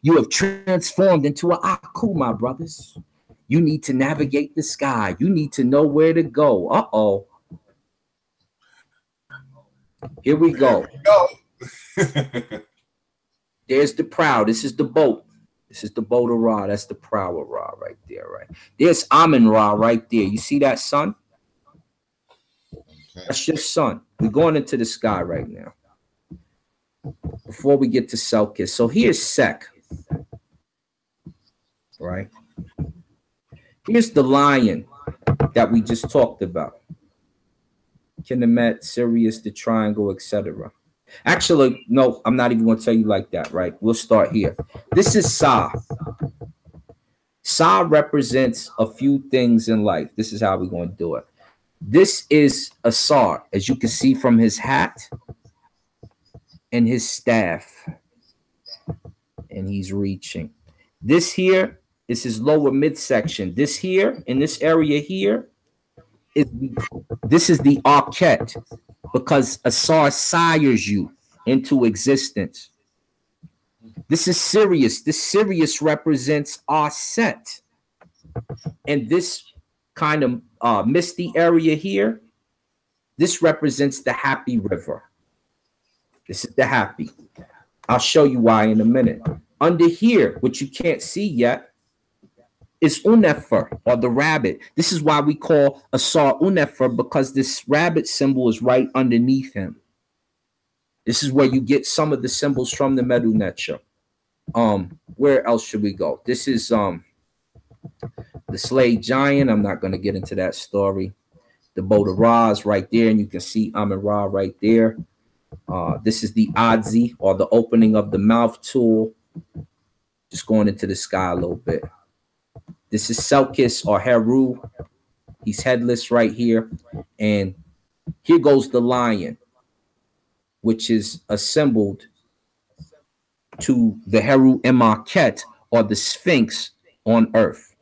You have transformed into an Aku, my brothers. You need to navigate the sky. You need to know where to go. Uh-oh. Here we go. There's the prow. This is the boat. This is the boat of Ra. That's the prow of Ra right there, right? There's Amun Ra right there. You see that sun? Okay. That's your sun. We're going into the sky right now. Before we get to Selkis. So here's Sek. Right? Here's the lion that we just talked about. Kinemet, Sirius, the triangle, etc. Actually, no, I'm not even going to tell you like that, right? We'll start here. This is Sa. Sa represents a few things in life. This is how we're going to do it. This is Ausar, as you can see from his hat and his staff. And he's reaching. This here is his lower midsection. This here, in this area here, this is the archette, because Ausar sires you into existence. This is Sirius. This Sirius represents our set. And this kind of misty area here, this represents the happy river. This is the happy. I'll show you why in a minute. Under here, which you can't see yet, is Unefer, or the rabbit. This is why we call Ausar Unefer, because this rabbit symbol is right underneath him. This is where you get some of the symbols from the Medu Necha. Where else should we go? This is the Slave Giant. I'm not going to get into that story. The boat of Ra is right there, and you can see Amun Ra right there. This is the Adzi, or the opening of the mouth tool. Just going into the sky a little bit. This is Selkis, or Heru. He's headless right here. And here goes the lion, which is assembled to the Heru Emarket, or the Sphinx on Earth.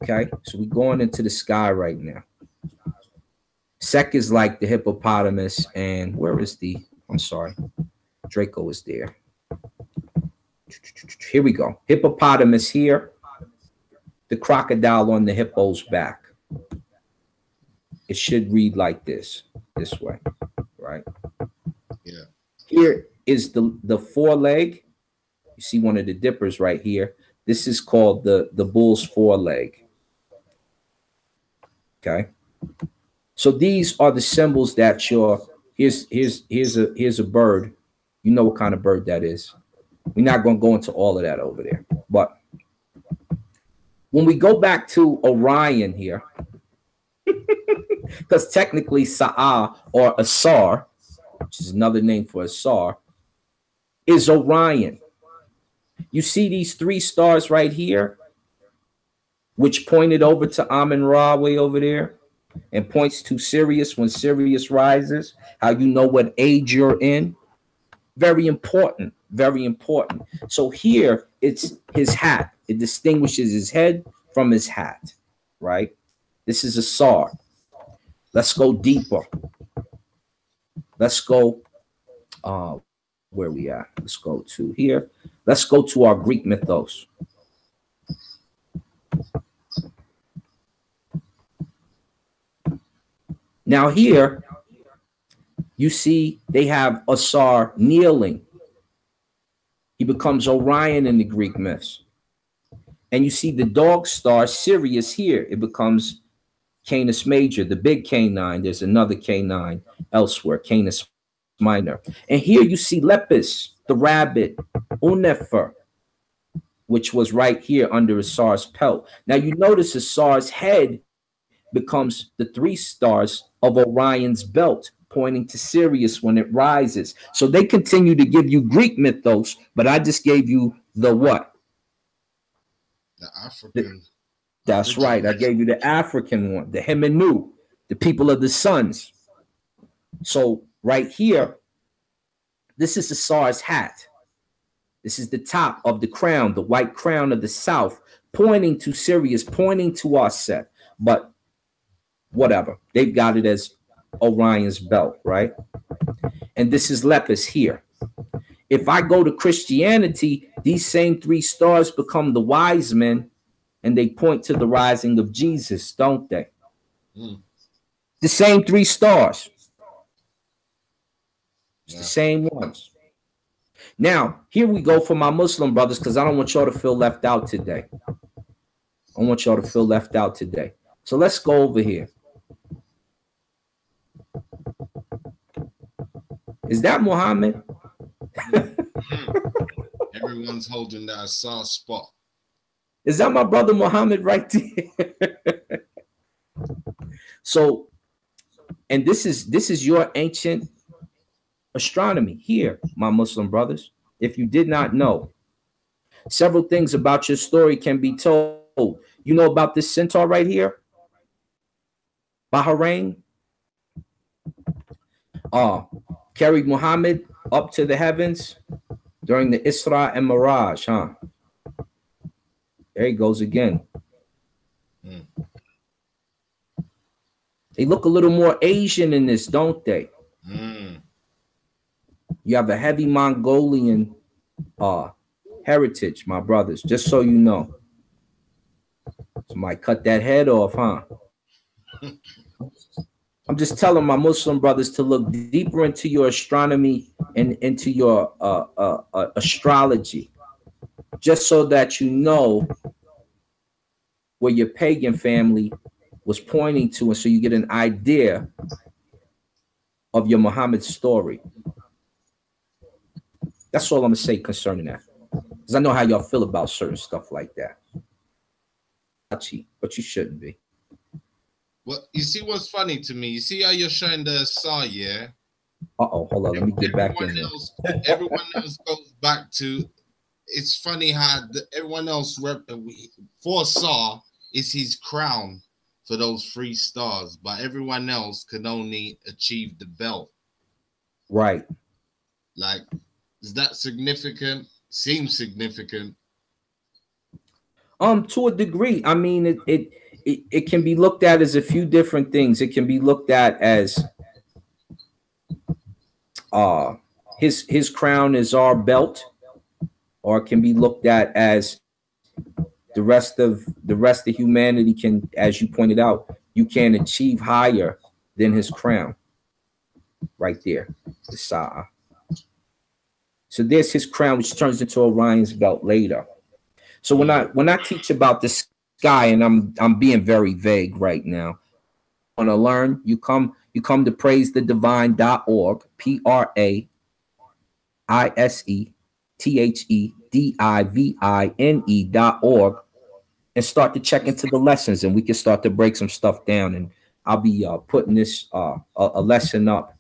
Okay, so we're going into the sky right now. Sek is like the hippopotamus, and where is I'm sorry, Draco is there. Here we go. Hippopotamus here. The crocodile on the hippo's back. It should read like this way, right? Yeah. Here is the foreleg. You see one of the dippers right here. This is called the bull's foreleg. Okay. So these are the symbols that here's a bird. You know what kind of bird that is. We're not going to go into all of that over there. But when we go back to Orion here, because technically Sa'ah, or Ausar, which is another name for Ausar, is Orion. You see these 3 stars right here, which pointed over to Amun Ra way over there, and points to Sirius when Sirius rises, how you know what age you're in. Very important, very important. So here it's his hat. It distinguishes his head from his hat, right? This is Ausar. Let's go deeper. Let's go, where we at? Let's go to here. Let's go to our Greek mythos. Now here, you see they have Ausar kneeling. He becomes Orion in the Greek myths. And you see the dog star Sirius here. It becomes Canis Major, the big K9. There's another K9 elsewhere, Canis Minor. And here you see Lepus, the rabbit, Unefer, which was right here under Ausar's pelt. Now you notice Ausar's head becomes the 3 stars of Orion's belt, pointing to Sirius when it rises. So they continue to give you Greek mythos, but I just gave you the what? The African. That's right. I gave you the African one, the Hemenu, the people of the suns. So right here, this is Ausar's hat. This is the top of the crown, the white crown of the south, pointing to Sirius, pointing to our set. But whatever, they've got it as Orion's belt, right? And this is Lepus here. If I go to Christianity, these same 3 stars become the wise men, and they point to the rising of Jesus, don't they? The same 3 stars. It's the same ones. Now, here we go for my Muslim brothers, because I don't want y'all to feel left out today. I want y'all to feel left out today. So let's go over here. Is that Muhammad? Everyone's holding that Ausar spot. Is that my brother Muhammad right there? So, and this is your ancient astronomy here, my Muslim brothers. If you did not know, several things about your story can be told. You know about this centaur right here? Bahrain? Carried Muhammad up to the heavens during the Isra and Miraj, huh? There he goes again. They look a little more Asian in this, don't they? You have a heavy Mongolian heritage, my brothers, just so you know. Somebody cut that head off, huh? I'm just telling my Muslim brothers to look deeper into your astronomy and into your astrology, just so that you know where your pagan family was pointing to, and so you get an idea of your Muhammad story. That's all I'm gonna say concerning that, because I know how y'all feel about certain stuff like that. Touchy, but you shouldn't be. Well, you see what's funny to me? You see how you're showing the Ausar, yeah? Uh-oh, hold on, let me get back in there. Everyone else goes back to, it's funny how everyone else, for Ausar, is his crown for those 3 stars, but everyone else can only achieve the belt. Right. Like, is that significant? Seems significant. To a degree. I mean, it can be looked at as a few different things. It can be looked at as his crown is our belt, or it can be looked at as the rest of humanity can, as you pointed out, you can achieve higher than his crown. Right there, the Sa'a. So there's his crown, which turns into Orion's belt later. So when I teach about the sky, and I'm being very vague right now, want to learn, you come to praisethe-divine.org, PRAISETHEDIVINE.org, and start to check into the lessons, and we can start to break some stuff down. And I'll be putting this a lesson up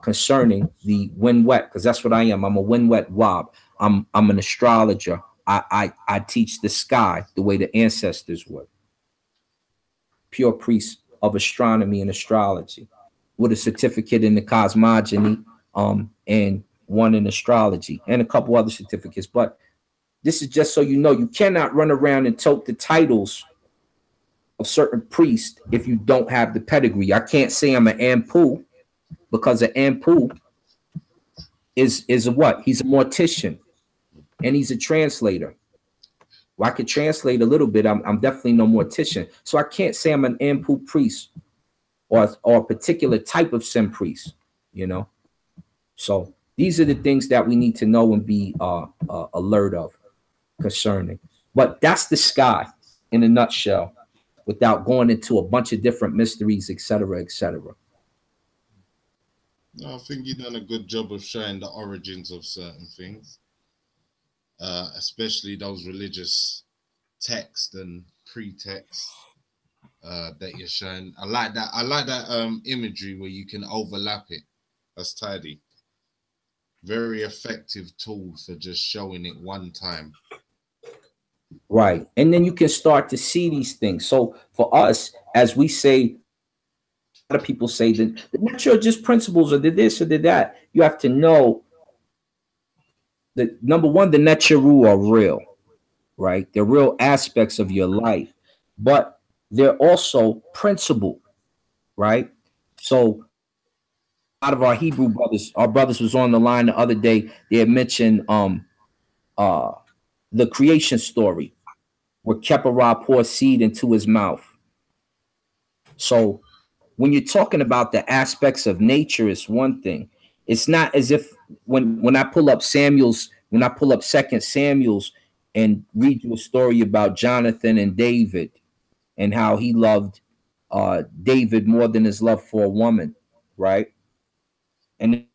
concerning the Winwet, because that's what I am. I'm a Winwet Wab. I'm an astrologer. I teach the sky the way the ancestors would. Pure priest of astronomy and astrology, with a certificate in the cosmogony, and one in astrology, and a couple other certificates. But this is just so you know, you cannot run around and tote the titles of certain priests if you don't have the pedigree. I can't say I'm an Ampu, because an Ampu is a what? He's a mortician, and he's a translator. Well, I could translate a little bit. I'm definitely no mortician, so I can't say I'm an Ampu priest or a particular type of Sim priest. You know, so these are the things that we need to know and be alert of concerning. But that's the sky in a nutshell, without going into a bunch of different mysteries, etc., etc. I think you've done a good job of showing the origins of certain things, especially those religious texts and pretext that you're showing. I like that. I like that imagery where you can overlap it. That's tidy. Very effective tool for just showing it one time. Right. And then you can start to see these things. So for us, as we say, a lot of people say that the natural just principles or the this or the that. You have to know that, number one, the Necharu are real, right? They're real aspects of your life, but they're also principle, right? So a lot of our Hebrew brothers, our brothers was on the line the other day. They had mentioned the creation story where Keparah pours seed into his mouth. So when you're talking about the aspects of nature, it's one thing. It's not as if when I pull up Samuel's, when I pull up Second Samuel's and read you a story about Jonathan and David and how he loved David more than his love for a woman, right? And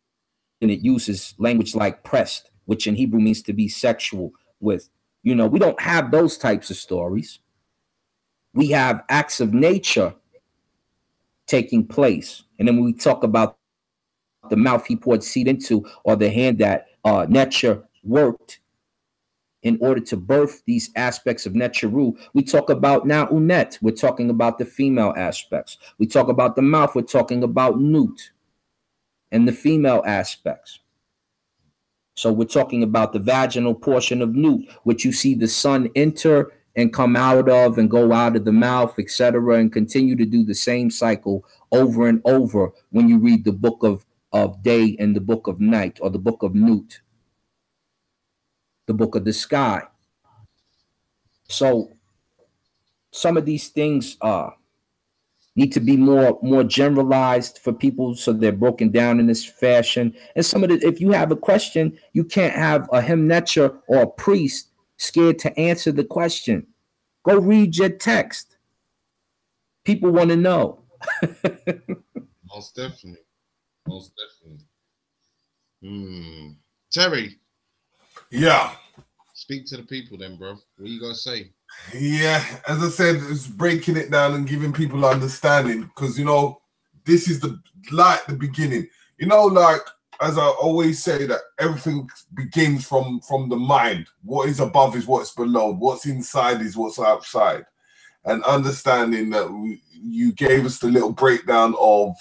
it uses language like pressed, which in Hebrew means to be sexual with. You know, we don't have those types of stories. We have acts of nature taking place. And then when we talk about the mouth he poured seed into, or the hand that nature worked in order to birth these aspects of Necharu, we talk about now Unet, we're talking about the female aspects. We talk about the mouth, we're talking about Nut and the female aspects. So we're talking about the vaginal portion of Nut, which you see the sun enter and come out of and go out of the mouth, etc., and continue to do the same cycle over and over when you read the book of day and the book of night, or the book of Nut, the book of the sky. So some of these things need to be more generalized for people, so they're broken down in this fashion. And some of the, if you have a question, you can't have a hymnetcher or a priest scared to answer the question. Go read your text. People want to know. Most definitely. Most definitely. Terry. Yeah. Speak to the people then, bro. What you gonna say? Yeah, as I said, it's breaking it down and giving people understanding, because, you know, this is the beginning. You know, like, as I always say, that everything begins from the mind. What is above is what's below. What's inside is what's outside. And understanding that you gave us the little breakdown of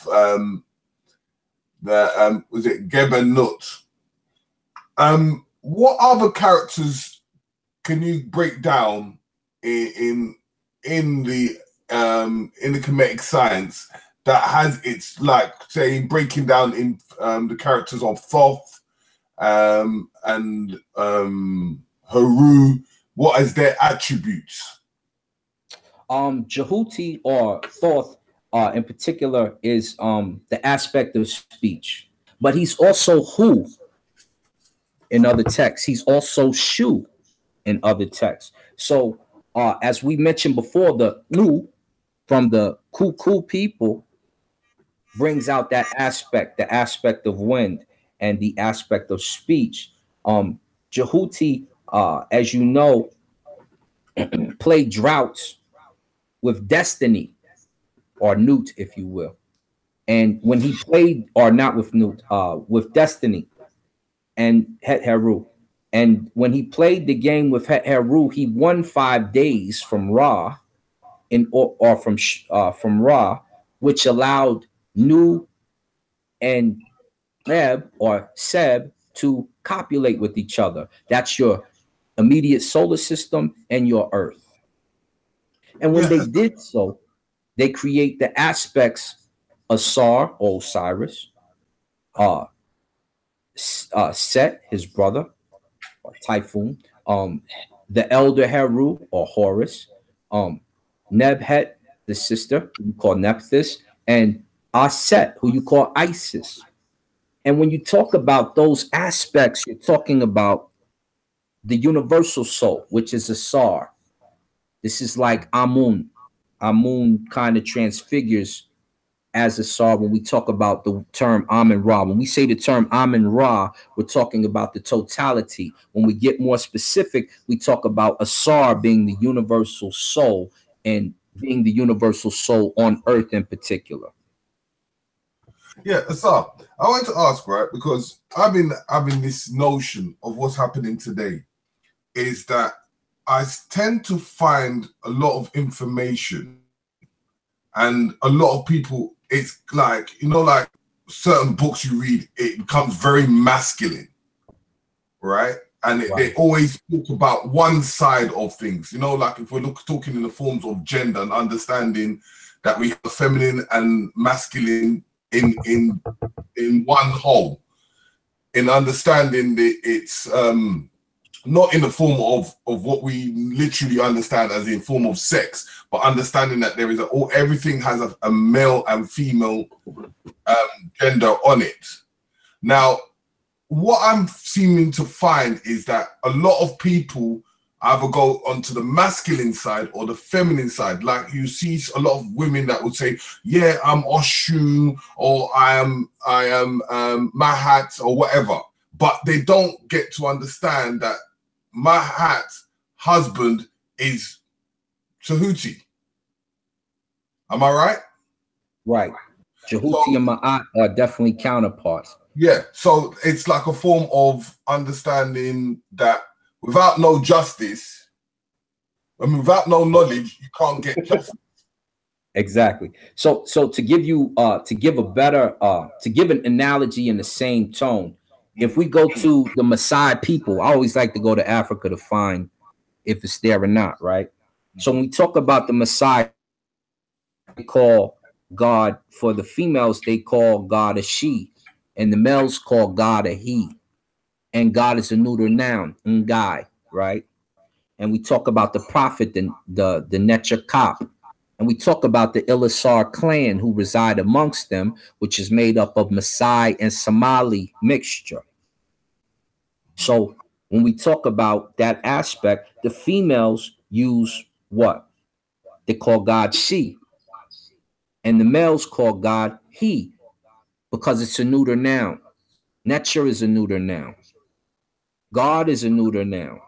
was it Geb and Nut? What other characters can you break down in the Kemetic science that has its, like, say, breaking down in the characters of Thoth and Haru? What is their attributes? Jehuti or Thoth in particular is the aspect of speech, but he's also Hu in other texts. He's also Shu in other texts. So as we mentioned before, the Nu from the Kuku people brings out that aspect, the aspect of wind and the aspect of speech. Jehuti, as you know, played droughts with destiny, or Nut, if you will. And when he played, or not with Nut, with destiny and Het Heru. And when he played the game with Het Heru, he won 5 days from Ra, or from Ra, which allowed Nu and Eb or Seb to copulate with each other. That's your immediate solar system and your Earth. And when they did so, they create the aspects Ausar, or Osiris, Set, his brother, or Typhoon, the elder Heru, or Horus, Nebhet, the sister, who you call Nephthys, and Aset, who you call Isis. And when you talk about those aspects, you're talking about the universal soul, which is Asar. This is like Amun. Amun kind of transfigures as Asar when we talk about the term Amun Ra. When we say the term Amun Ra, we're talking about the totality. When we get more specific, we talk about Asar being the universal soul, and being the universal soul on earth in particular. Yeah, Asar, I want to ask, right, because I've been having this notion of what's happening today, is that I tend to find a lot of information, and a lot of people, it's like, you know, like certain books you read, it becomes very masculine, right? And they always talk about one side of things, you know, like if we're talking in the forms of gender and understanding that we have feminine and masculine in one whole, in understanding that it's not in the form of what we literally understand as in form of sex, but understanding that there is everything has a male and female gender on it. Now, what I'm seeming to find is that a lot of people either go onto the masculine side or the feminine side. Like you see a lot of women that would say, yeah, I'm Oshun, or I am Mahat, or whatever. But they don't get to understand that Mahat's husband is Tahuti. Am I right? Right. Jehuti and Ma'at are definitely counterparts. Yeah. So it's like a form of understanding that without no justice, I mean, without no knowledge, you can't get justice. Exactly. So to give you to give a better to give an analogy in the same tone, if we go to the Maasai people, I always like to go to Africa to find if it's there or not, right? So when we talk about the Maasai, they call God, for the females, they call God a she, and the males call God a he. And God is a neuter noun, Ngai, right? And we talk about the prophet, the Necha Kop. And we talk about the Ilisar clan who reside amongst them, which is made up of Maasai and Somali mixture. So when we talk about that aspect, the females use what? They call God she. And the males call God he, because it's a neuter noun. Nature is a neuter noun. God is a neuter noun.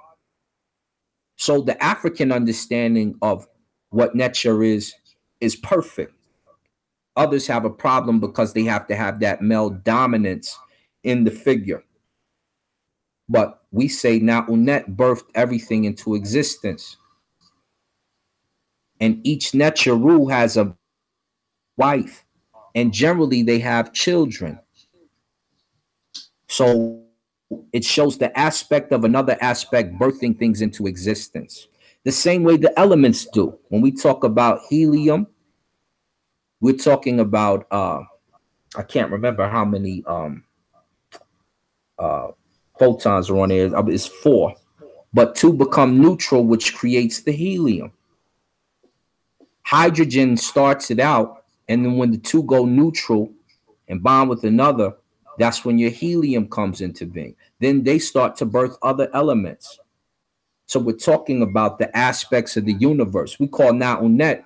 So the African understanding of what nature is perfect. Others have a problem because they have to have that male dominance in the figure. But we say Naunet birthed everything into existence. And each Necharu has a wife. And generally they have children. So it shows the aspect of another aspect birthing things into existence. The same way the elements do. When we talk about helium, we're talking about I can't remember how many photons are on there. It's 4. But 2 become neutral, which creates the helium. Hydrogen starts it out, and then when the 2 go neutral and bond with another, that's when your helium comes into being. Then they start to birth other elements. So we're talking about the aspects of the universe. We call Naunet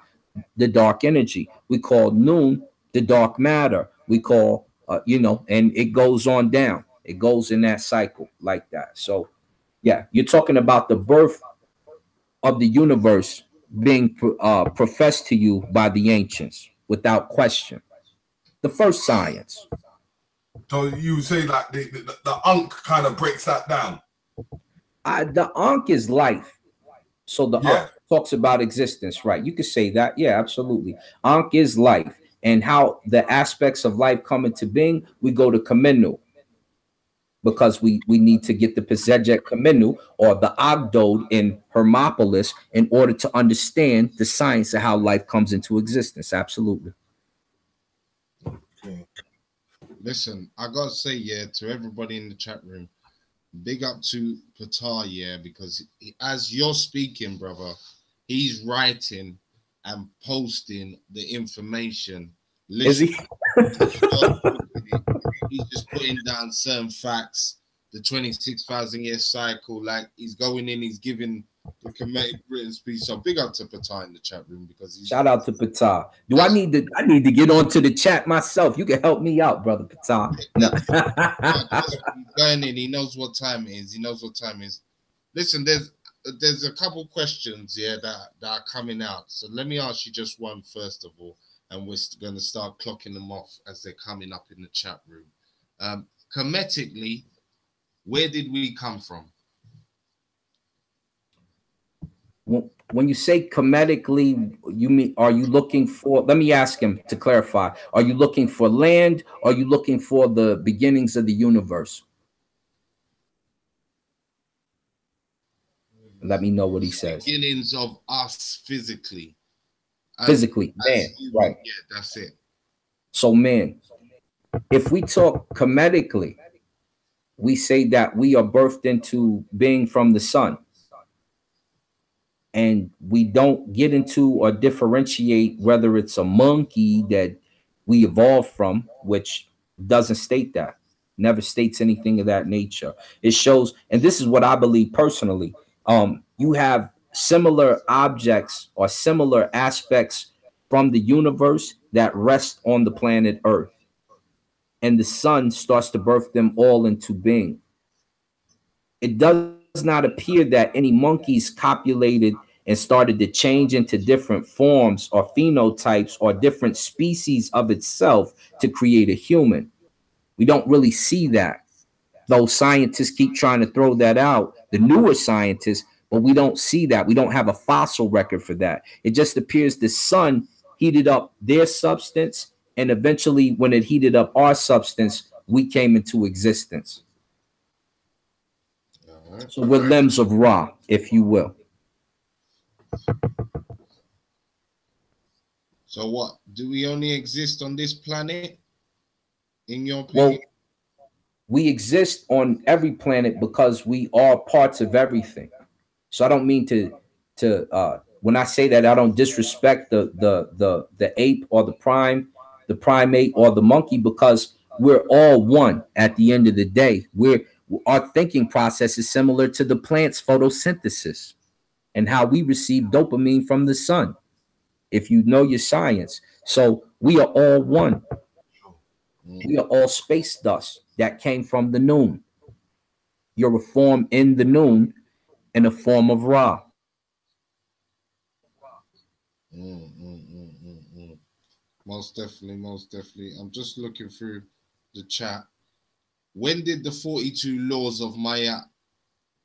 the dark energy. We call Noon the dark matter. We call, and it goes on down. It goes in that cycle like that. So, yeah, you're talking about the birth of the universe being professed to you by the ancients without question. The first science. So you say like the Ankh kind of breaks that down. The Ankh is life. So the Ankh talks about existence, right? You could say that. Yeah, absolutely. Ankh is life. And how the aspects of life come into being, we go to Kamenu. Because we need to get the Pezejek Kamenu or the Agdod in Hermopolis in order to understand the science of how life comes into existence. Absolutely. Listen, I gotta say, to everybody in the chat room, big up to Patar, because as you're speaking, brother, he's writing and posting the information. Listen, is he? He's just putting down certain facts, the 26,000 year cycle, like he's going in, he's giving the Kemetic Britain speech. So big up to Patar in the chat room, because he's shout out to Patar. I need to get onto the chat myself. You can help me out, brother Patar. No. He's going in, he knows what time it is. Listen, there's a couple questions that are coming out. So let me ask you just one first of all, and we're going to start clocking them off as they're coming up in the chat room. Kemetically, where did we come from? When you say Kemetically, you mean, are you looking for, let me ask him to clarify, are you looking for land, or are you looking for the beginnings of the universe? Let me know what he says. Beginnings of us physically. Physically, man, right. Yeah, that's it. So, man, if we talk Kemetically, we say that we are birthed into being from the sun. And we don't get into or differentiate whether it's a monkey that we evolved from, which doesn't state that. never states anything of that nature. It shows, and this is what I believe personally. You have similar objects or similar aspects from the universe that rest on the planet Earth, and the sun starts to birth them all into being. It does not appear that any monkeys copulated and started to change into different forms or phenotypes or different species of itself to create a human. We don't really see that. Those scientists keep trying to throw that out, the newer scientists, but we don't see that. We don't have a fossil record for that. It just appears the sun heated up their substance, and eventually, when it heated up our substance, we came into existence. So we're limbs of Ra, if you will. So what? Do we only exist on this planet? In your opinion? Well, we exist on every planet because we are parts of everything. So I don't mean to when I say that, I don't disrespect the ape or the primate or the monkey, because we're all one at the end of the day. Our thinking process is similar to the plant's photosynthesis and how we receive dopamine from the sun, if you know your science. So we are all one. We are all space dust that came from the noon. You're a form in the noon in a form of Ra. Most definitely, most definitely. I'm just looking through the chat. When did the 42 laws of Maya,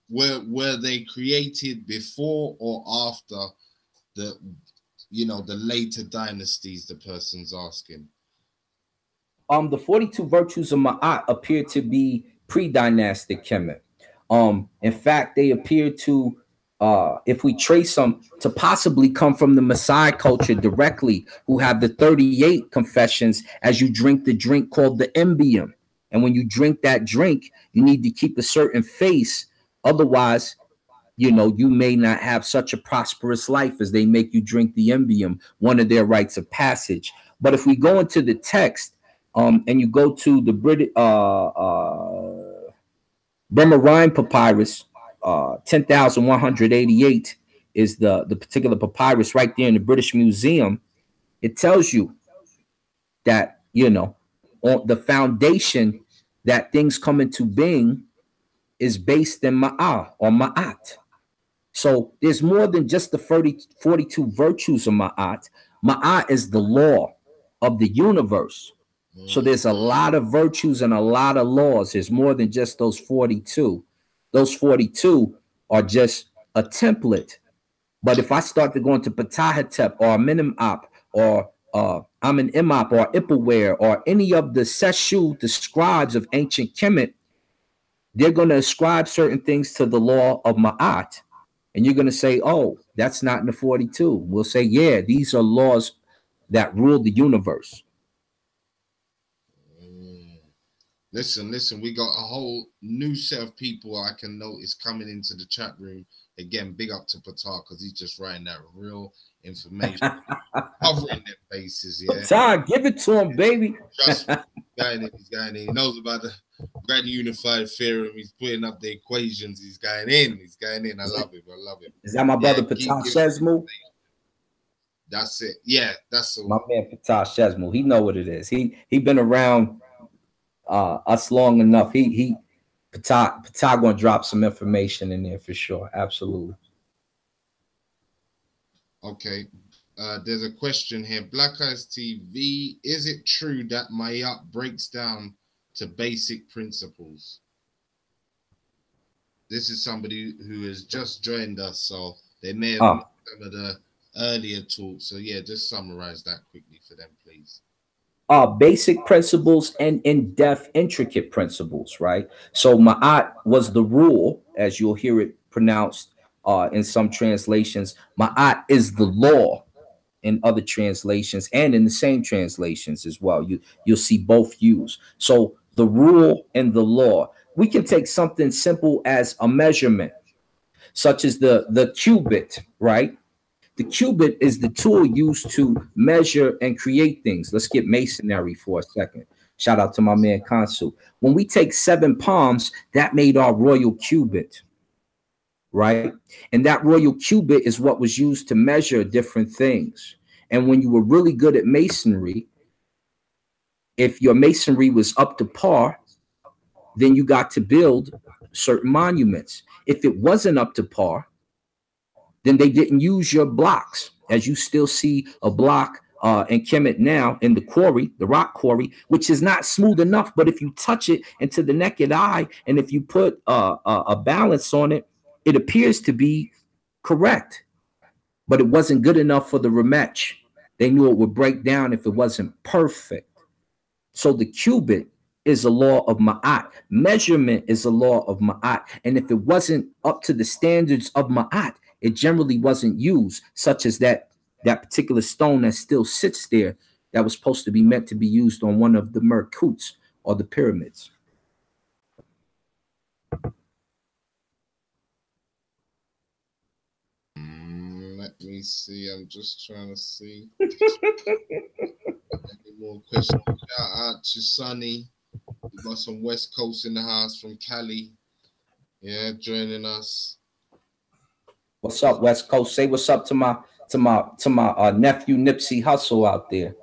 were they created before or after the later dynasties? The person's asking. The 42 virtues of Ma'at appear to be pre-dynastic Kemet. In fact, they appear to, if we trace them, to possibly come from the Maasai culture directly, who have the 38 confessions as you drink the drink called the Embium. And when you drink that drink, you need to keep a certain face. Otherwise, you may not have such a prosperous life as they make you drink the Embium, one of their rites of passage. But if we go into the text, and you go to the British Bremerine papyrus, 10,188 is the particular papyrus right there in the British Museum. It tells you that, on the foundation that things come into being is based in Ma'at or Ma'at. So there's more than just the 42 virtues of Ma'at. Ma'at is the law of the universe. So there's a lot of virtues and a lot of laws. There's more than just those 42. Those 42 are just a template. But if I start to go into Ptahhotep or Amenemhotep or Amun-Imhotep or Ipaware or any of the Seshu, the scribes of ancient Kemet, they're going to ascribe certain things to the law of Ma'at. And you're going to say, oh, that's not in the 42. We'll say, yeah, these are laws that rule the universe. Listen, we got a whole new set of people I can notice coming into the chat room. Again, big up to Patar, because he's just writing that real information, covering their bases. Yeah, Patar, give it to him, baby. Trust me, he's going in. He knows about the Grand Unified Theorem. He's putting up the equations. He's going in. I love it. Is that my brother Patar Shesmu? That's it. Yeah, that's all. My man Patar Shesmu. He know what it is. He been around us long enough. Patar gonna drop some information in there for sure. Absolutely. Okay. There's a question here. Black Eyes TV. Is it true that Mayat breaks down to basic principles? This is somebody who has just joined us, so they may have missed some of the earlier talk. So yeah, just summarize that quickly for them, please. Basic principles and in-depth, intricate principles, right? So Ma'at was the rule, as you'll hear it pronounced in some translations. Ma'at is the law in other translations, and in the same translations as well. You'll see both used. So the rule and the law. We can take something simple as a measurement, such as the cubit, right? The cubit is the tool used to measure and create things. Let's get masonry for a second. Shout out to my man Consul. When we take 7 palms, that made our royal cubit, right? And that royal cubit is what was used to measure different things. And when you were really good at masonry, if your masonry was up to par, then you got to build certain monuments. If it wasn't up to par, then they didn't use your blocks, as you still see a block in Kemet now in the quarry, the rock quarry, which is not smooth enough. But if you touch it into the naked eye, and if you put a balance on it, it appears to be correct. But it wasn't good enough for the Remetch. They knew it would break down if it wasn't perfect. So the cubit is a law of Ma'at. Measurement is a law of Ma'at. And if it wasn't up to the standards of Ma'at, it generally wasn't used, such as that particular stone that still sits there that was supposed to be meant to be used on one of the Merkuts or the pyramids. Let me see. I'm just trying to see. Any more questions? Shout out to Sonny. We got some West Coast in the house from Cali. Yeah, joining us. What's up, West Coast? Say what's up to my nephew Nipsey Hussle out there.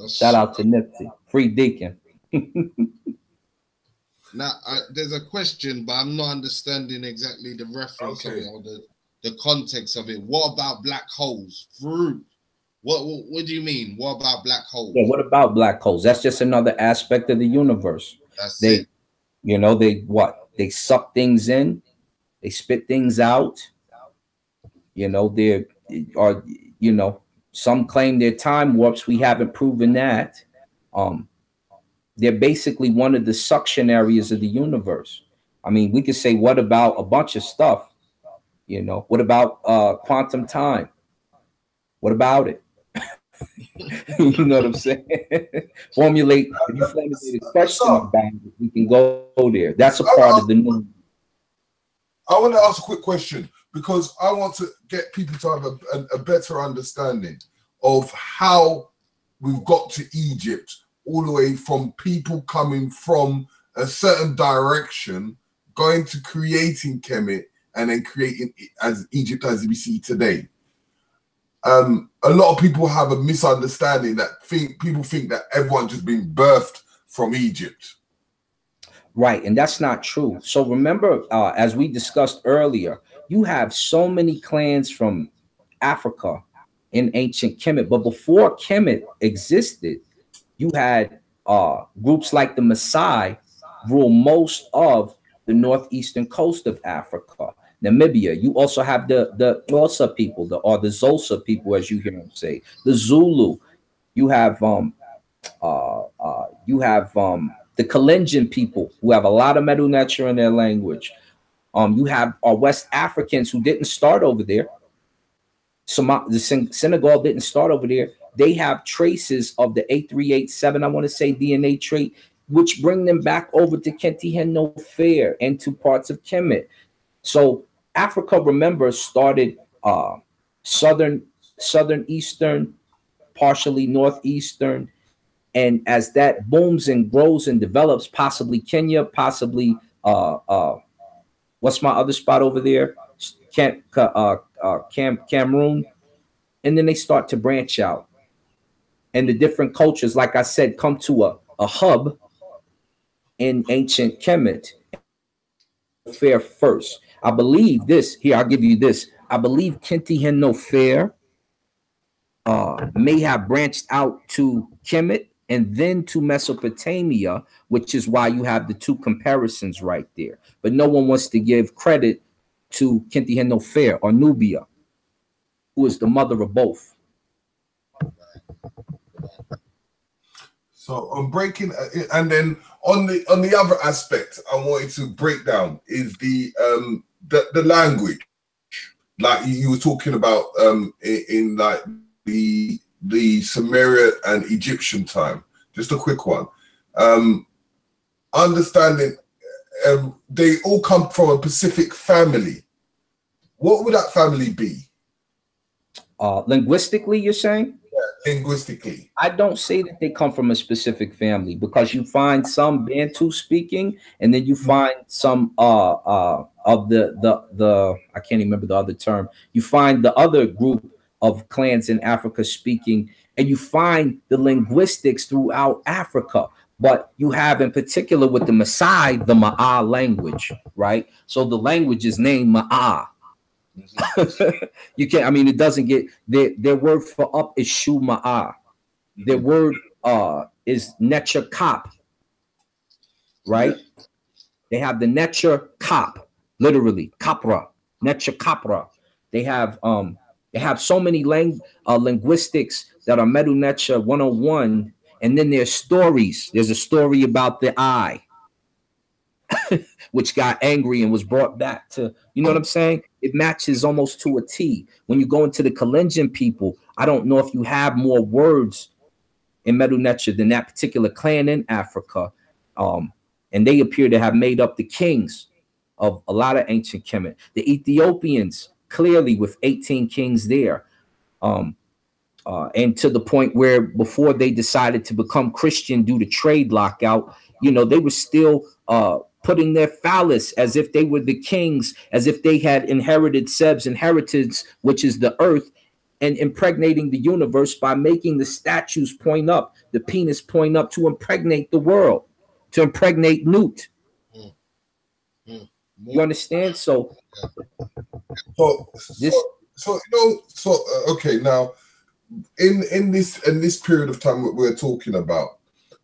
Shout out to Nipsey, Free Deacon. Now, there's a question, but I'm not understanding exactly the reference of it or the context of it. What about black holes? Fruit. What do you mean? What about black holes? Yeah, what about black holes? That's just another aspect of the universe. That's it. You know, they suck things in, they spit things out. You know, there are, you know, some claim they're time warps. We haven't proven that. They're basically one of the suction areas of the universe. I mean, we could say, what about a bunch of stuff? You know, what about quantum time? What about it? You know what I'm saying? If you formulate a question about it, we can go there. That's a part of the new. I want to ask a quick question, because I want to get people to have a better understanding of how we've got to Egypt, all the way from people coming from a certain direction, going to creating Kemet, and then creating as Egypt as we see today. A lot of people have a misunderstanding that people think that everyone just been birthed from Egypt. Right, and that's not true. So remember, as we discussed earlier, you have so many clans from Africa in ancient Kemet. But before Kemet existed, you had groups like the Maasai rule most of the northeastern coast of Africa. Namibia. You also have the Xhosa people, the Xhosa people, as you hear them say, the Zulu. You have the Kalenjin people, who have a lot of Medu Neter in their language. You have our West Africans who didn't start over there. The Senegal didn't start over there. They have traces of the A387, I want to say, DNA trait, which bring them back over to Kenti Henno Fair and to parts of Kemet. So Africa, remember, started southern, eastern, partially northeastern. And as that booms and grows and develops, possibly Kenya, possibly what's my other spot over there? Cameroon. And then they start to branch out. And the different cultures, like I said, come to a hub in ancient Kemet Fair first. I believe this. Here, I'll give you this. I believe Kenti Henno Fair may have branched out to Kemet and then to Mesopotamia, which is why you have the two comparisons right there. But no one wants to give credit to Kenti Henno Fair or Nubia, who is the mother of both. So on breaking, and then on the other aspect I wanted to break down is the language, like you were talking about in like the Sumerian and Egyptian time. Just a quick one. Understanding they all come from a specific family. What would that family be? Linguistically, you're saying? linguistically. I don't say that they come from a specific family, because you find some Bantu speaking, and then you find some of the I can't remember the other term. You find the other group of clans in Africa speaking, and you find the linguistics throughout Africa. But you have in particular with the Maasai, the Ma'a language, right? So the language is named Ma'a. You can't, I mean, it doesn't get their word for up is Shu Ma'a. Their word is Necha Kop, right? Yeah. They have the Necha Kop, literally Kapra, Necha Kapra. They have so many linguistics that are Medu Necha 101, and then there's stories. There's a story about the eye, which got angry and was brought back to, you know what I'm saying? It matches almost to a T. When you go into the Kalenjin people, I don't know if you have more words in Medu Necha than that particular clan in Africa. And they appear to have made up the kings of a lot of ancient Kemet. The Ethiopians, clearly with 18 kings there. And to the point where before they decided to become Christian due to trade lockout, you know, they were still putting their phallus as if they were the kings, as if they had inherited Seb's inheritance, which is the earth, and impregnating the universe by making the statues point up, the penis point up to impregnate the world, to impregnate Newt. You understand? So you know, okay, now in this period of time that we're talking about,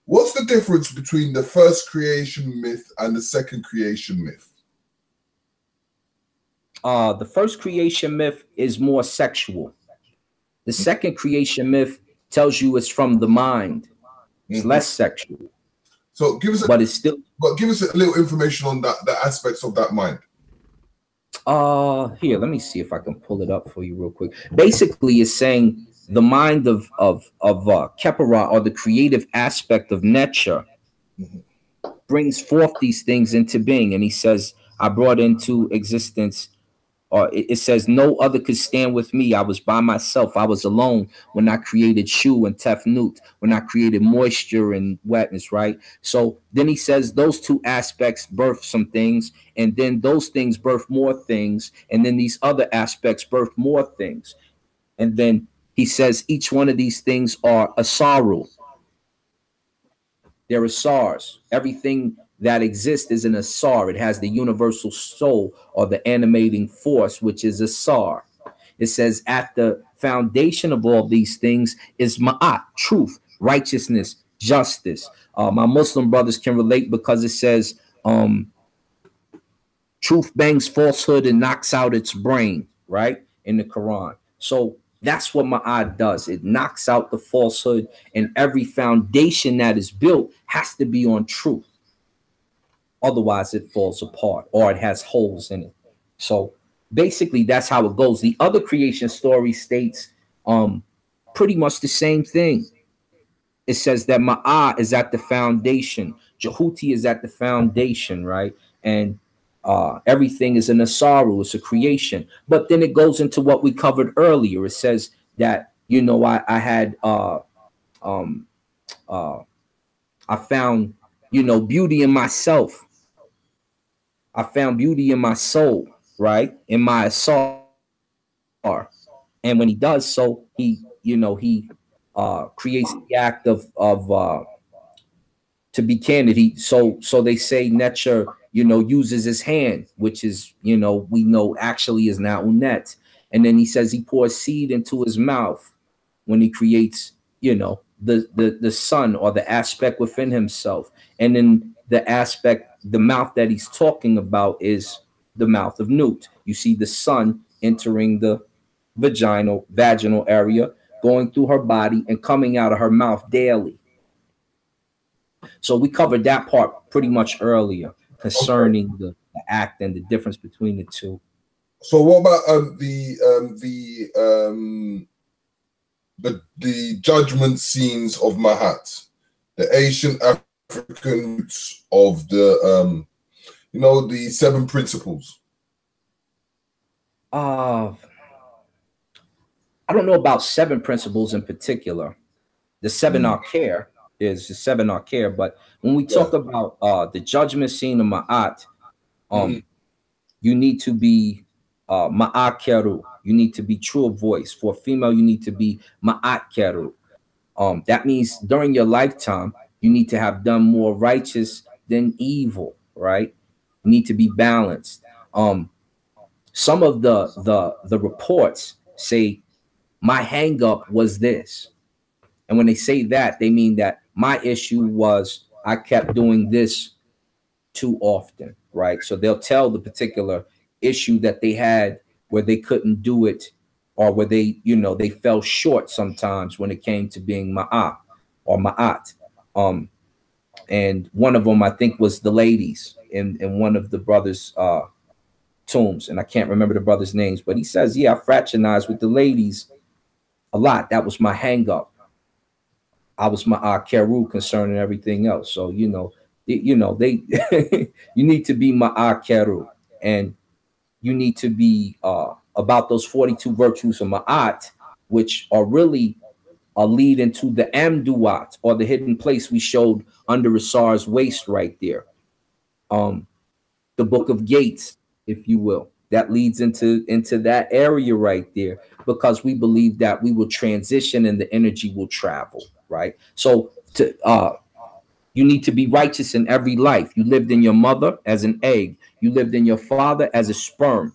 what's the difference between the first creation myth and the second creation myth? The first creation myth is more sexual. The second creation myth tells you it's from the mind. It's less sexual. So give us, give us a little information on that, the aspects of that mind. Here, let me see if I can pull it up for you real quick. Basically, it's saying the mind of Khepera, or the creative aspect of Necha, brings forth these things into being, and he says, "I brought into existence." Or it says, "No other could stand with me. I was by myself. I was alone when I created Shu and Tefnut, when I created moisture and wetness," right? So then he says those two aspects birth some things, and then those things birth more things, and then these other aspects birth more things. And then he says each one of these things are Asaru. They're Asars. Everything that exists is an Asar. It has the universal soul, or the animating force, which is Asar. It says at the foundation of all these things is Ma'at, truth, righteousness, justice. My Muslim brothers can relate, because it says truth bangs falsehood and knocks out its brain, right? In the Quran. So that's what Ma'at does. It knocks out the falsehood, and every foundation that is built has to be on truth. Otherwise, it falls apart, or it has holes in it. So basically, that's how it goes. The other creation story states pretty much the same thing. It says that Ma'a is at the foundation. Jehuti is at the foundation, right? And everything is an Asaru, it's a creation. But then it goes into what we covered earlier. It says that, you know, I found, you know, beauty in myself. I found beauty in my soul, right? In my Asar. And when he does so, he, you know, he creates the act of to be candid. So they say Necha, you know, uses his hand, which is, you know, we know actually is now Unet. And then he says he pours seed into his mouth when he creates, you know, the sun, or the aspect within himself. And then the aspect, the mouth that he's talking about is the mouth of Nut. You see the sun entering the vaginal area, going through her body and coming out of her mouth daily. So we covered that part pretty much earlier concerning the act and the difference between the two. So what about the judgment scenes of Mahat, the ancient African roots of the you know, the 7 principles? I I don't know about 7 principles in particular. The 7 are care is the 7 are care, but when we talk about the judgment scene of Ma'at, you need to be Ma'at Keru. You need to be true of voice. For a female, you need to be Ma'at Keru. That means during your lifetime, you need to have done more righteous than evil, right? You need to be balanced. Some of the reports say my hang up was this. And when they say that, they mean that my issue was I kept doing this too often, right? So they'll tell the particular issue that they had where they couldn't do it, or where they, you know, they fell short sometimes when it came to being Ma'at or Ma'at. And one of them, I think, was the ladies in one of the brothers' tombs. And I can't remember the brothers' names, but he says, yeah, I fraternized with the ladies a lot. That was my hang up. I was my Keru concerning everything else. So, you know, they you need to be my Keru, and you need to be about those 42 virtues of Ma'at, which are really a lead into the Amduat, or the hidden place we showed under Ausar's waist right there. The book of gates, if you will, that leads into that area right there, because we believe that we will transition and the energy will travel, right? So you need to be righteous in every life. You lived in your mother as an egg. You lived in your father as a sperm.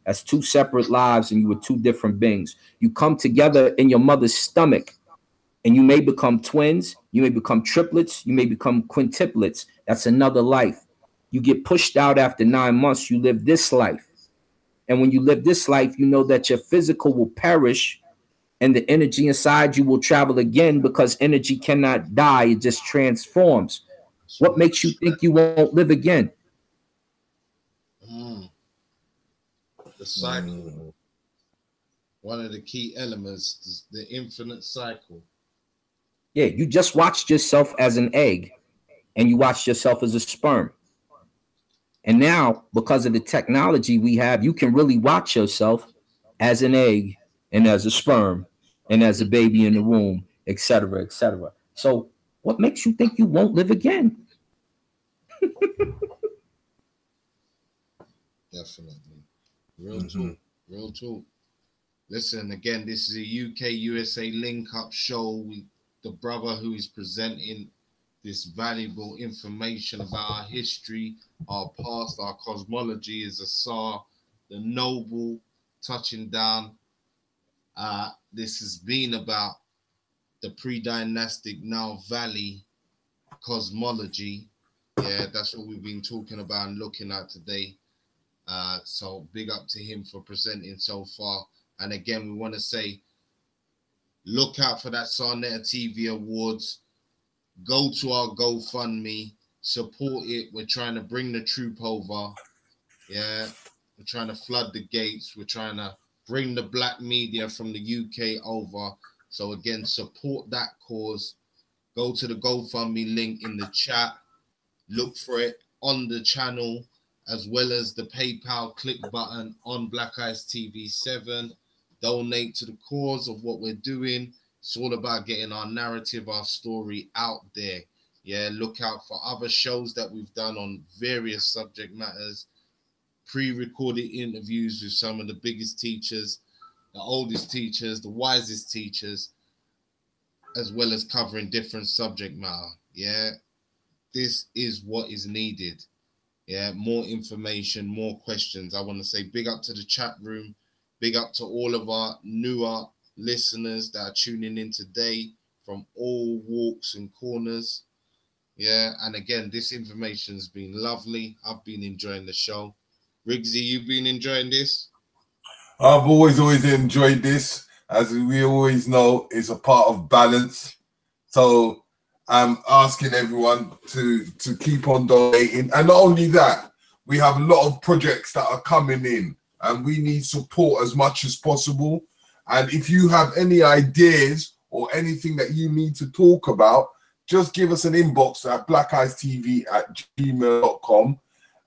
That's 2 separate lives, and you were 2 different beings. You come together in your mother's stomach, and you may become twins. You may become triplets. You may become quintuplets. That's another life. You get pushed out after 9 months. You live this life. And when you live this life, you know that your physical will perish and the energy inside you will travel again, because energy cannot die. It just transforms. What makes you think you won't live again? The cycle. One of the key elements is the infinite cycle. Yeah, you just watched yourself as an egg, and you watched yourself as a sperm. And now, because of the technology we have, you can really watch yourself as an egg and as a sperm and as a baby in the womb, etc., etc. So what makes you think you won't live again? Definitely. Real talk. Real talk. Listen, again, this is a UK-USA link-up show. The brother who is presenting this valuable information about our history, our past, our cosmology is Ausar, the noble, touching down. This has been about the pre-dynastic Nile Valley cosmology. Yeah, that's what we've been talking about and looking at today. So big up to him for presenting so far. And again, we want to say, look out for that Sarnetta TV Awards. Go to our GoFundMe, support it. We're trying to bring the troop over. Yeah, we're trying to flood the gates. We're trying to bring the black media from the UK over. So again, support that cause. Go to the GoFundMe link in the chat. Look for it on the channel, as well as the PayPal click button on Black Eyes TV 7. Donate to the cause of what we're doing. It's all about getting our narrative, our story out there. Yeah, look out for other shows that we've done on various subject matters. Pre-recorded interviews with some of the biggest teachers, the oldest teachers, the wisest teachers, as well as covering different subject matter. Yeah, this is what is needed. Yeah, more information, more questions. I want to say big up to the chat room. Big up to all of our newer listeners that are tuning in today from all walks and corners. Yeah, and again, this information has been lovely. I've been enjoying the show. Riggsy, you've been enjoying this? I've always enjoyed this. As we always know, it's a part of balance. So I'm asking everyone to keep on donating. And not only that, we have a lot of projects that are coming in, and we need support as much as possible. And if you have any ideas or anything that you need to talk about, just give us an inbox at blackeyestv@gmail.com,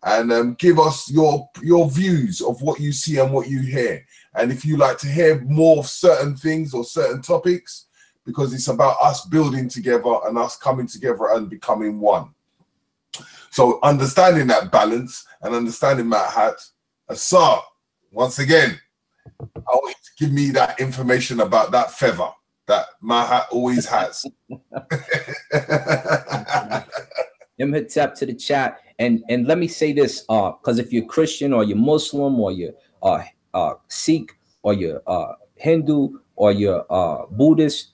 and give us your views of what you see and what you hear. And if you like to hear more of certain things or certain topics, because it's about us building together and us coming together and becoming one. So understanding that balance and understanding that hat, Ausar, once again, I want you to give me that information about that feather that my hat always has. Tap to the chat. And let me say this, because if you're Christian or you're Muslim or you're Sikh or you're Hindu or you're Buddhist,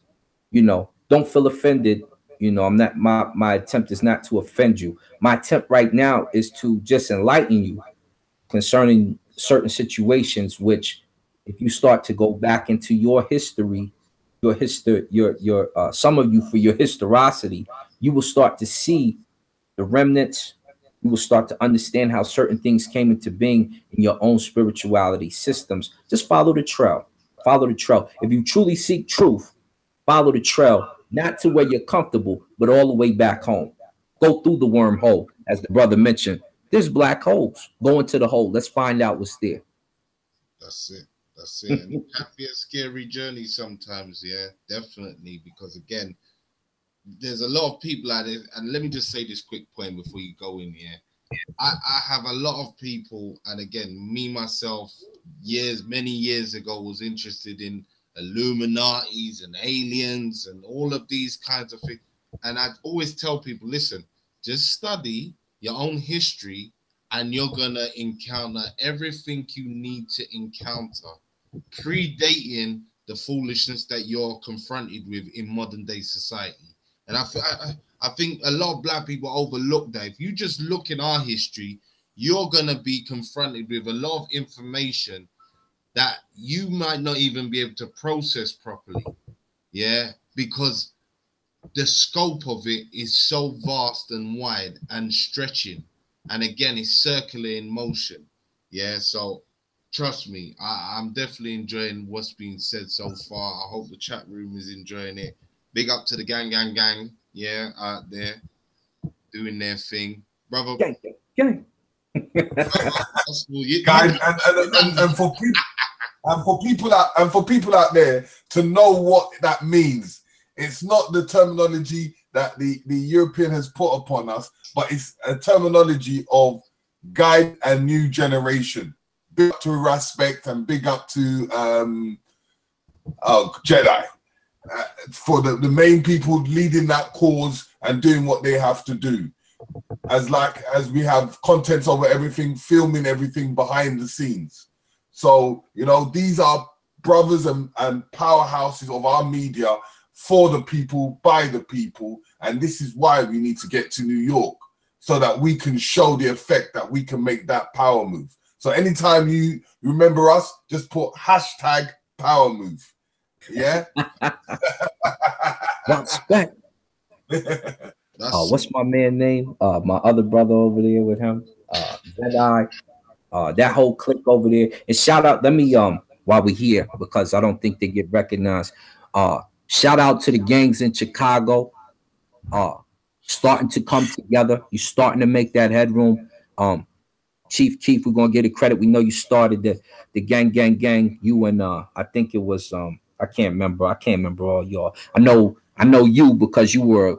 you know, don't feel offended. You know, I'm not, my attempt is not to offend you. My attempt right now is to just enlighten you concerning certain situations, which if you start to go back into your history, some of you for your historicity, you will start to see the remnants. You will start to understand how certain things came into being in your own spirituality systems. Just follow the trail. Follow the trail. If you truly seek truth, follow the trail, not to where you're comfortable, but all the way back home. Go through the wormhole, as the brother mentioned. There's black holes. Go into the hole. Let's find out what's there. That's it. That's it. And it can be a scary journey sometimes, yeah, definitely. Because again, there's a lot of people out there, and let me just say this quick point before you go in here. I have a lot of people, and again, me myself, many years ago, was interested in Illuminatis and aliens and all of these kinds of things. And I'd always tell people, listen, just study your own history and you're gonna encounter everything you need to encounter, predating the foolishness that you're confronted with in modern day society. And I think a lot of black people overlook that. If you just look in our history, you're gonna be confronted with a lot of information that you might not even be able to process properly. Yeah, because the scope of it is so vast and wide and stretching. And again, it's circular in motion. Yeah, so trust me, I'm definitely enjoying what's being said so far. I hope the chat room is enjoying it. Big up to the gang, yeah, out there doing their thing, brother. Gang. Guys, and for people out there to know what that means, it's not the terminology that the European has put upon us, but it's a terminology of guide and new generation. Big up to respect and big up to Jedi. For the main people leading that cause and doing what they have to do, as we have contents over everything, filming everything behind the scenes. So, you know, these are brothers and powerhouses of our media, for the people, by the people, and this is why we need to get to New York, so that we can show the effect that we can make that power move. So anytime you remember us, just put hashtag power move. Yeah. Respect. What's my man name? My other brother over there with him, Jedi. That whole clique over there. And shout out. Let me while we're here, because I don't think they get recognized. Shout out to the gangs in Chicago. Starting to come together. You're starting to make that headroom. Chief, we're gonna get a credit. We know you started the gang. You and I think it was I can't remember all y'all. I know you because you were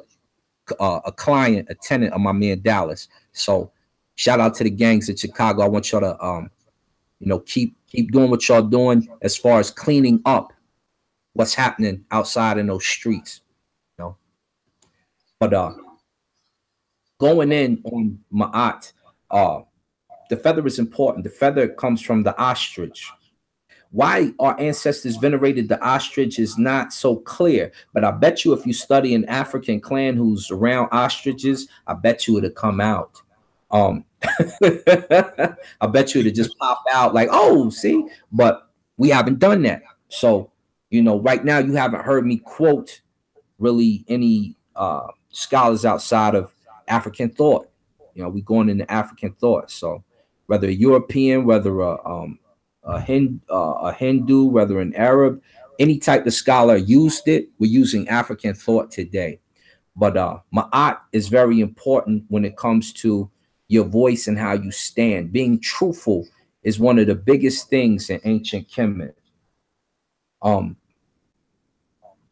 a client, a tenant of my man Dallas. So shout out to the gangs in Chicago. I want y'all to you know, keep doing what y'all doing as far as cleaning up what's happening outside in those streets. You know, but going in on Ma'at, the feather is important. The feather comes from the ostrich. Why our ancestors venerated the ostrich is not so clear, but I bet you if you study an African clan who's around ostriches, I bet you it'll come out. I bet you it'll just pop out like, oh, see, but we haven't done that. So, you know, right now you haven't heard me quote really any scholars outside of African thought. You know, we're going into African thought. So whether a European, whether a Hindu, whether an Arab, any type of scholar used it. We're using African thought today. But Ma'at is very important when it comes to your voice and how you stand. Being truthful is one of the biggest things in ancient Kemet. And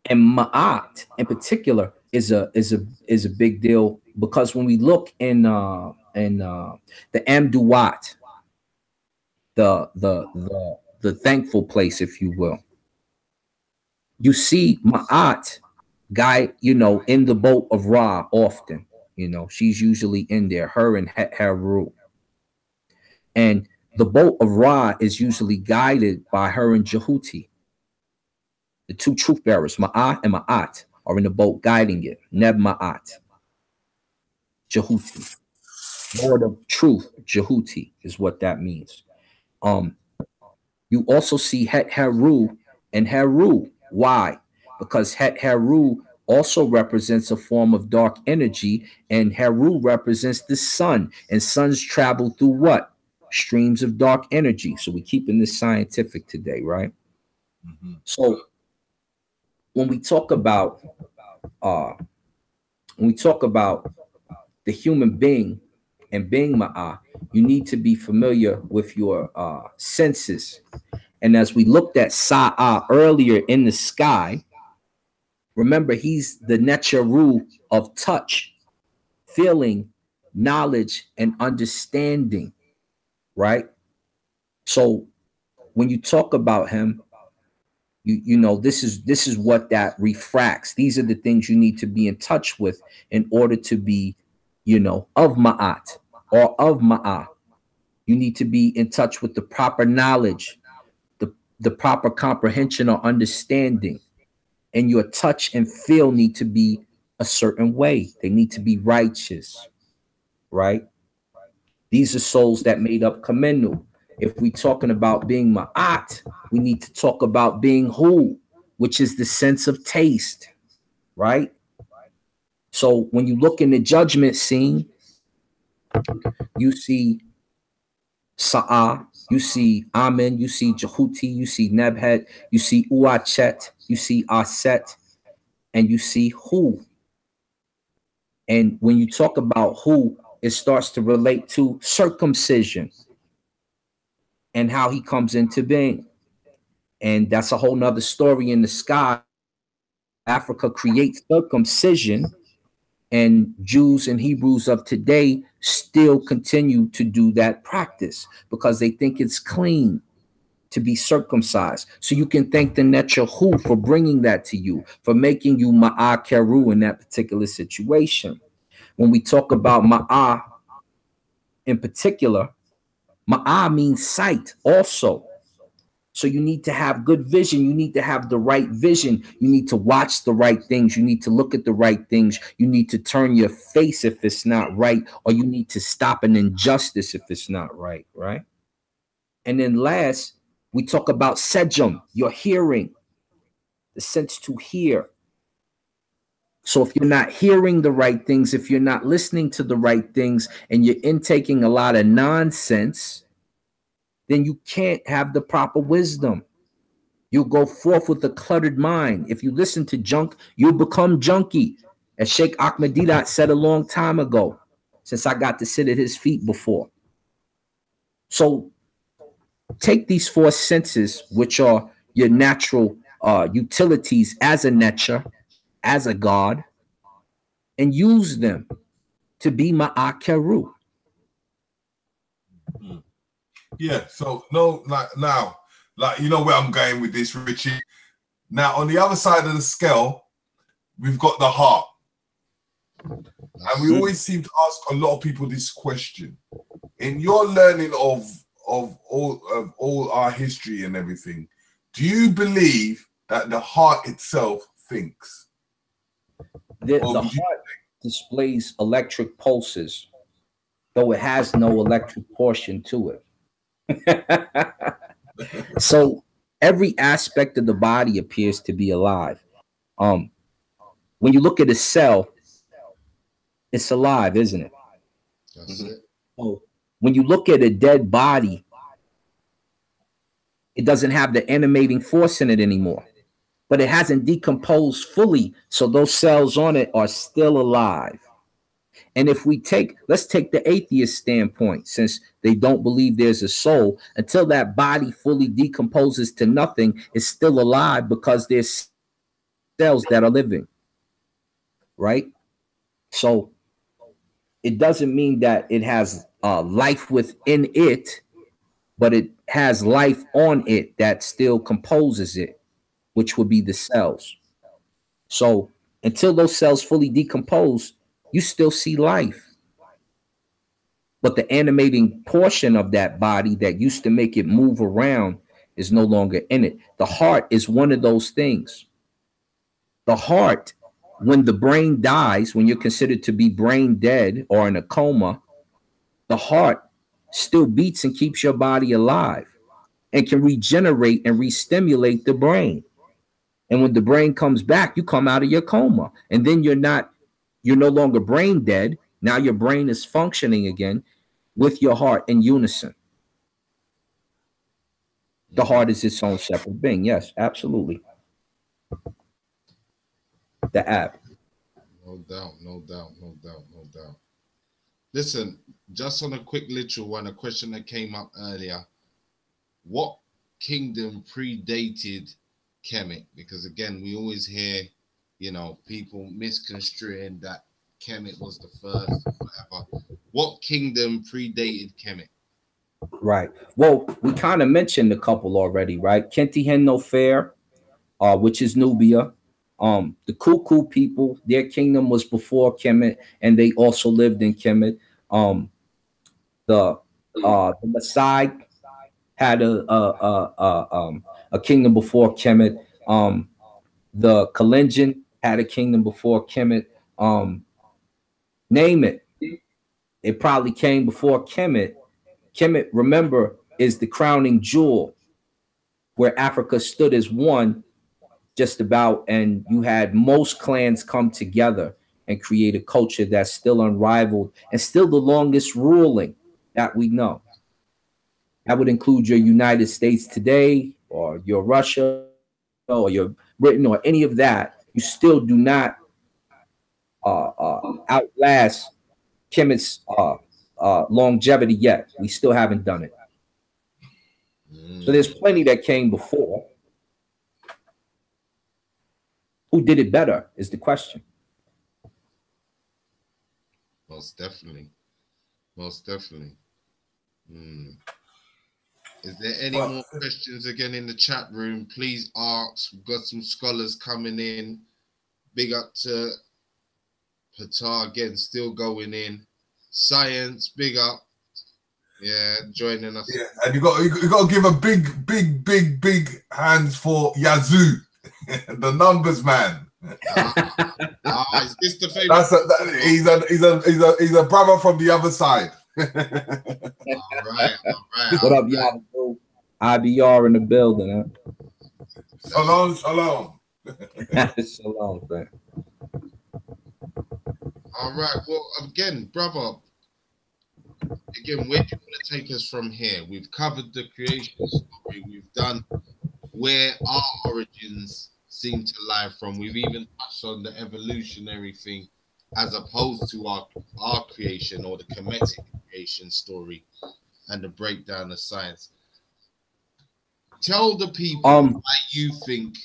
Ma'at in particular is a big deal, because when we look in the Amduat, the thankful place, if you will, you see Ma'at guy, in the boat of Ra often. She's usually in there, her and Heru. And the boat of Ra is usually guided by her and Jehuti. The two truth bearers, Ma'at and Ma'at, are in the boat guiding it. Neb Ma'at, Jehuti. Lord of truth, Jehuti is what that means. You also see Het Heru and Heru. Why? Because Het Heru also represents a form of dark energy, and Heru represents the sun, and suns travel through what? Streams of dark energy. So we're keeping this scientific today, right? Mm-hmm. So when we talk about the human being and being Ma'ah, you need to be familiar with your senses. And as we looked at Sa'ah earlier in the sky, remember, he's the Netcharu of touch, feeling, knowledge, and understanding, right? So when you talk about him, you know, this is what that refracts. These are the things you need to be in touch with in order to be, of Ma'at or of Ma'ah. You need to be in touch with the proper knowledge, the proper comprehension or understanding. And your touch and feel need to be a certain way. They need to be righteous, right? These are souls that made up Kamenu. If we're talking about being Ma'at, we need to talk about being Hu, which is the sense of taste, right? So when you look in the judgment scene, you see Sa'ah, you see Amen, you see Jehuti, you see Nebhet, you see Uachet, you see Aset, and you see Hu. And when you talk about Hu, it starts to relate to circumcision and how he comes into being. And that's a whole nother story in the sky. Africa creates circumcision, and Jews and Hebrews of today still continue to do that practice because they think it's clean to be circumcised. So you can thank the Netchahu for bringing that to you, for making you Ma'ah Keru in that particular situation. When we talk about Ma'ah in particular, Ma'ah means sight also. So you need to have good vision. You need to have the right vision. You need to watch the right things. You need to look at the right things. You need to turn your face if it's not right, or you need to stop an injustice if it's not right, right? And then last, we talk about Sejum, your hearing, the sense to hear. So if you're not hearing the right things, if you're not listening to the right things, and you're intaking a lot of nonsense, then you can't have the proper wisdom. You'll go forth with a cluttered mind. If you listen to junk, you'll become junkie. As Sheikh Ahmadidat said a long time ago, since I got to sit at his feet before. So take these four senses, which are your natural utilities as a nature, as a god, and use them to be Ma'akeru. Yeah, so no, now, you know where I'm going with this, Richie. Now, on the other side of the scale, we've got the heart. And we always seem to ask a lot of people this question. In your learning of all our history and everything, do you believe that the heart itself thinks? The heart displays electric pulses, though it has no electric portion to it. So every aspect of the body appears to be alive. When you look at a cell, it's alive, isn't it? That's it. Oh, when you look at a dead body, it doesn't have the animating force in it anymore, but it hasn't decomposed fully, so those cells on it are still alive. And if let's take the atheist standpoint, since they don't believe there's a soul, until that body fully decomposes to nothing, it's still alive because there's cells that are living, right? So it doesn't mean that it has life within it, but it has life on it that still composes it, which would be the cells. So until those cells fully decompose, you still see life. But the animating portion of that body that used to make it move around is no longer in it. The heart is one of those things. The heart, when the brain dies, when you're considered to be brain dead or in a coma, the heart still beats and keeps your body alive and can regenerate and re-stimulate the brain. And when the brain comes back, you come out of your coma. And then you're no longer brain dead. Now your brain is functioning again with your heart in unison. The heart is its own separate being. Yes, absolutely. The app. No doubt, no doubt, no doubt, no doubt. Listen, just on a quick literal one, a question that came up earlier. What kingdom predated Kemet? Because again, we always hear, people misconstruing that Kemet was the first, whatever. What kingdom predated Kemet? Right. Well, we kind of mentioned a couple already, right? Kenti Hen Fair, which is Nubia. The Kuku people, their kingdom was before Kemet, and they also lived in Kemet. The Maasai had a kingdom before Kemet. The Kalenjin had a kingdom before Kemet. Name it. It probably came before Kemet. Kemet, remember, is the crowning jewel where Africa stood as one just about, and you had most clans come together and create a culture that's still unrivaled and still the longest ruling that we know. That would include your United States today or your Russia or your Britain or any of that. You still do not outlast Kemet's longevity yet. We still haven't done it. So there's plenty that came before. Who did it better is the question. Most definitely. Most definitely. Is there any more questions again in the chat room? Please ask. We've got some scholars coming in. Big up to Patar again, still going in. Science, big up. Yeah, joining us. Yeah, and you got to give a big hands for Yazoo, the numbers man. Is this the favorite? He's a brother from the other side. All right. What up, y'all? IBR in the building, huh? Shalom. Shalom, man. All right. Well, again, brother. Again, where do you want to take us from here? We've covered the creation story. We've done where our origins seem to lie from. We've even touched on the evolutionary thing as opposed to our creation or the Kemetic creation story and the breakdown of science. Tell the people why you think.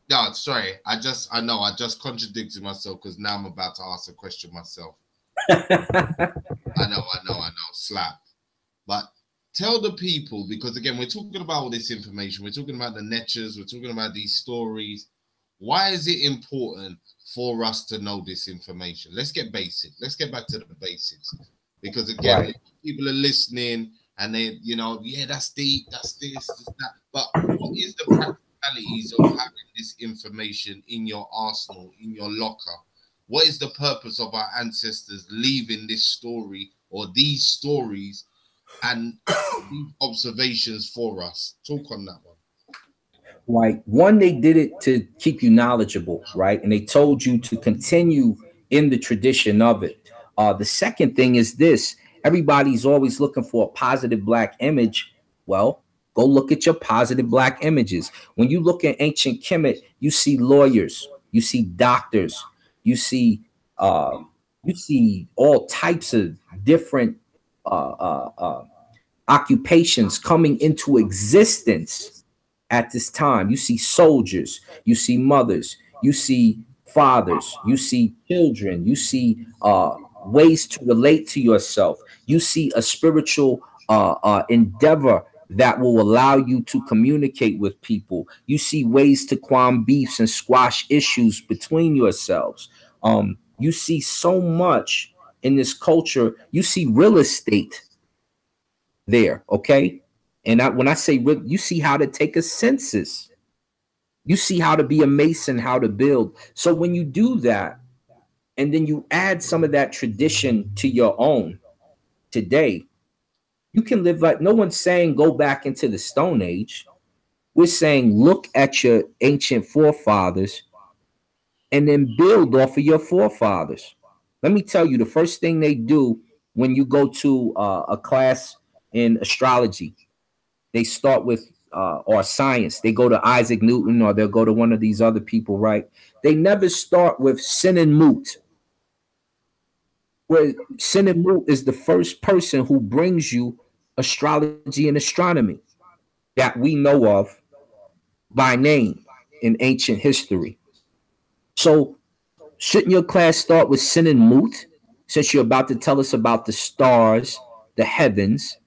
No, sorry. I just contradicted myself because now I'm about to ask a question myself. I know. Slap. But tell the people, because again, we're talking about all this information. We're talking about the netures. We're talking about these stories. Why is it important for us to know this information? Let's get basic. Let's get back to the basics. Because again, people are listening and they, that's deep, that's this, that. But what is the practicalities of having this information in your arsenal, in your locker? What is the purpose of our ancestors leaving this story or these stories and these observations for us? Talk on that one. Right. One, they did it to keep you knowledgeable, right? And they told you to continue in the tradition of it. The second thing is this. Everybody's always looking for a positive black image. Well, go look at your positive black images. When you look at ancient Kemet, you see lawyers, you see doctors, you see You see all types of different occupations coming into existence at this time. You see soldiers, you see mothers, you see fathers, you see children, you see ways to relate to yourself. You see a spiritual endeavor that will allow you to communicate with people. You see ways to calm beefs and squash issues between yourselves. You see so much in this culture. You see real estate there, okay? And when I say you see how to take a census. You see how to be a mason, how to build. So when you do that, and then you add some of that tradition to your own today, you can live like, no one's saying go back into the Stone Age. We're saying look at your ancient forefathers and then build off of your forefathers. Let me tell you, the first thing they do when you go to a class in astrology, they start with or science. They go to Isaac Newton, or they'll go to one of these other people, right? They never start with Sin and Moot, where Sin and Moot is the first person who brings you astrology and astronomy that we know of by name in ancient history. So shouldn't your class start with Sin and Moot, since you're about to tell us about the stars, the heavens,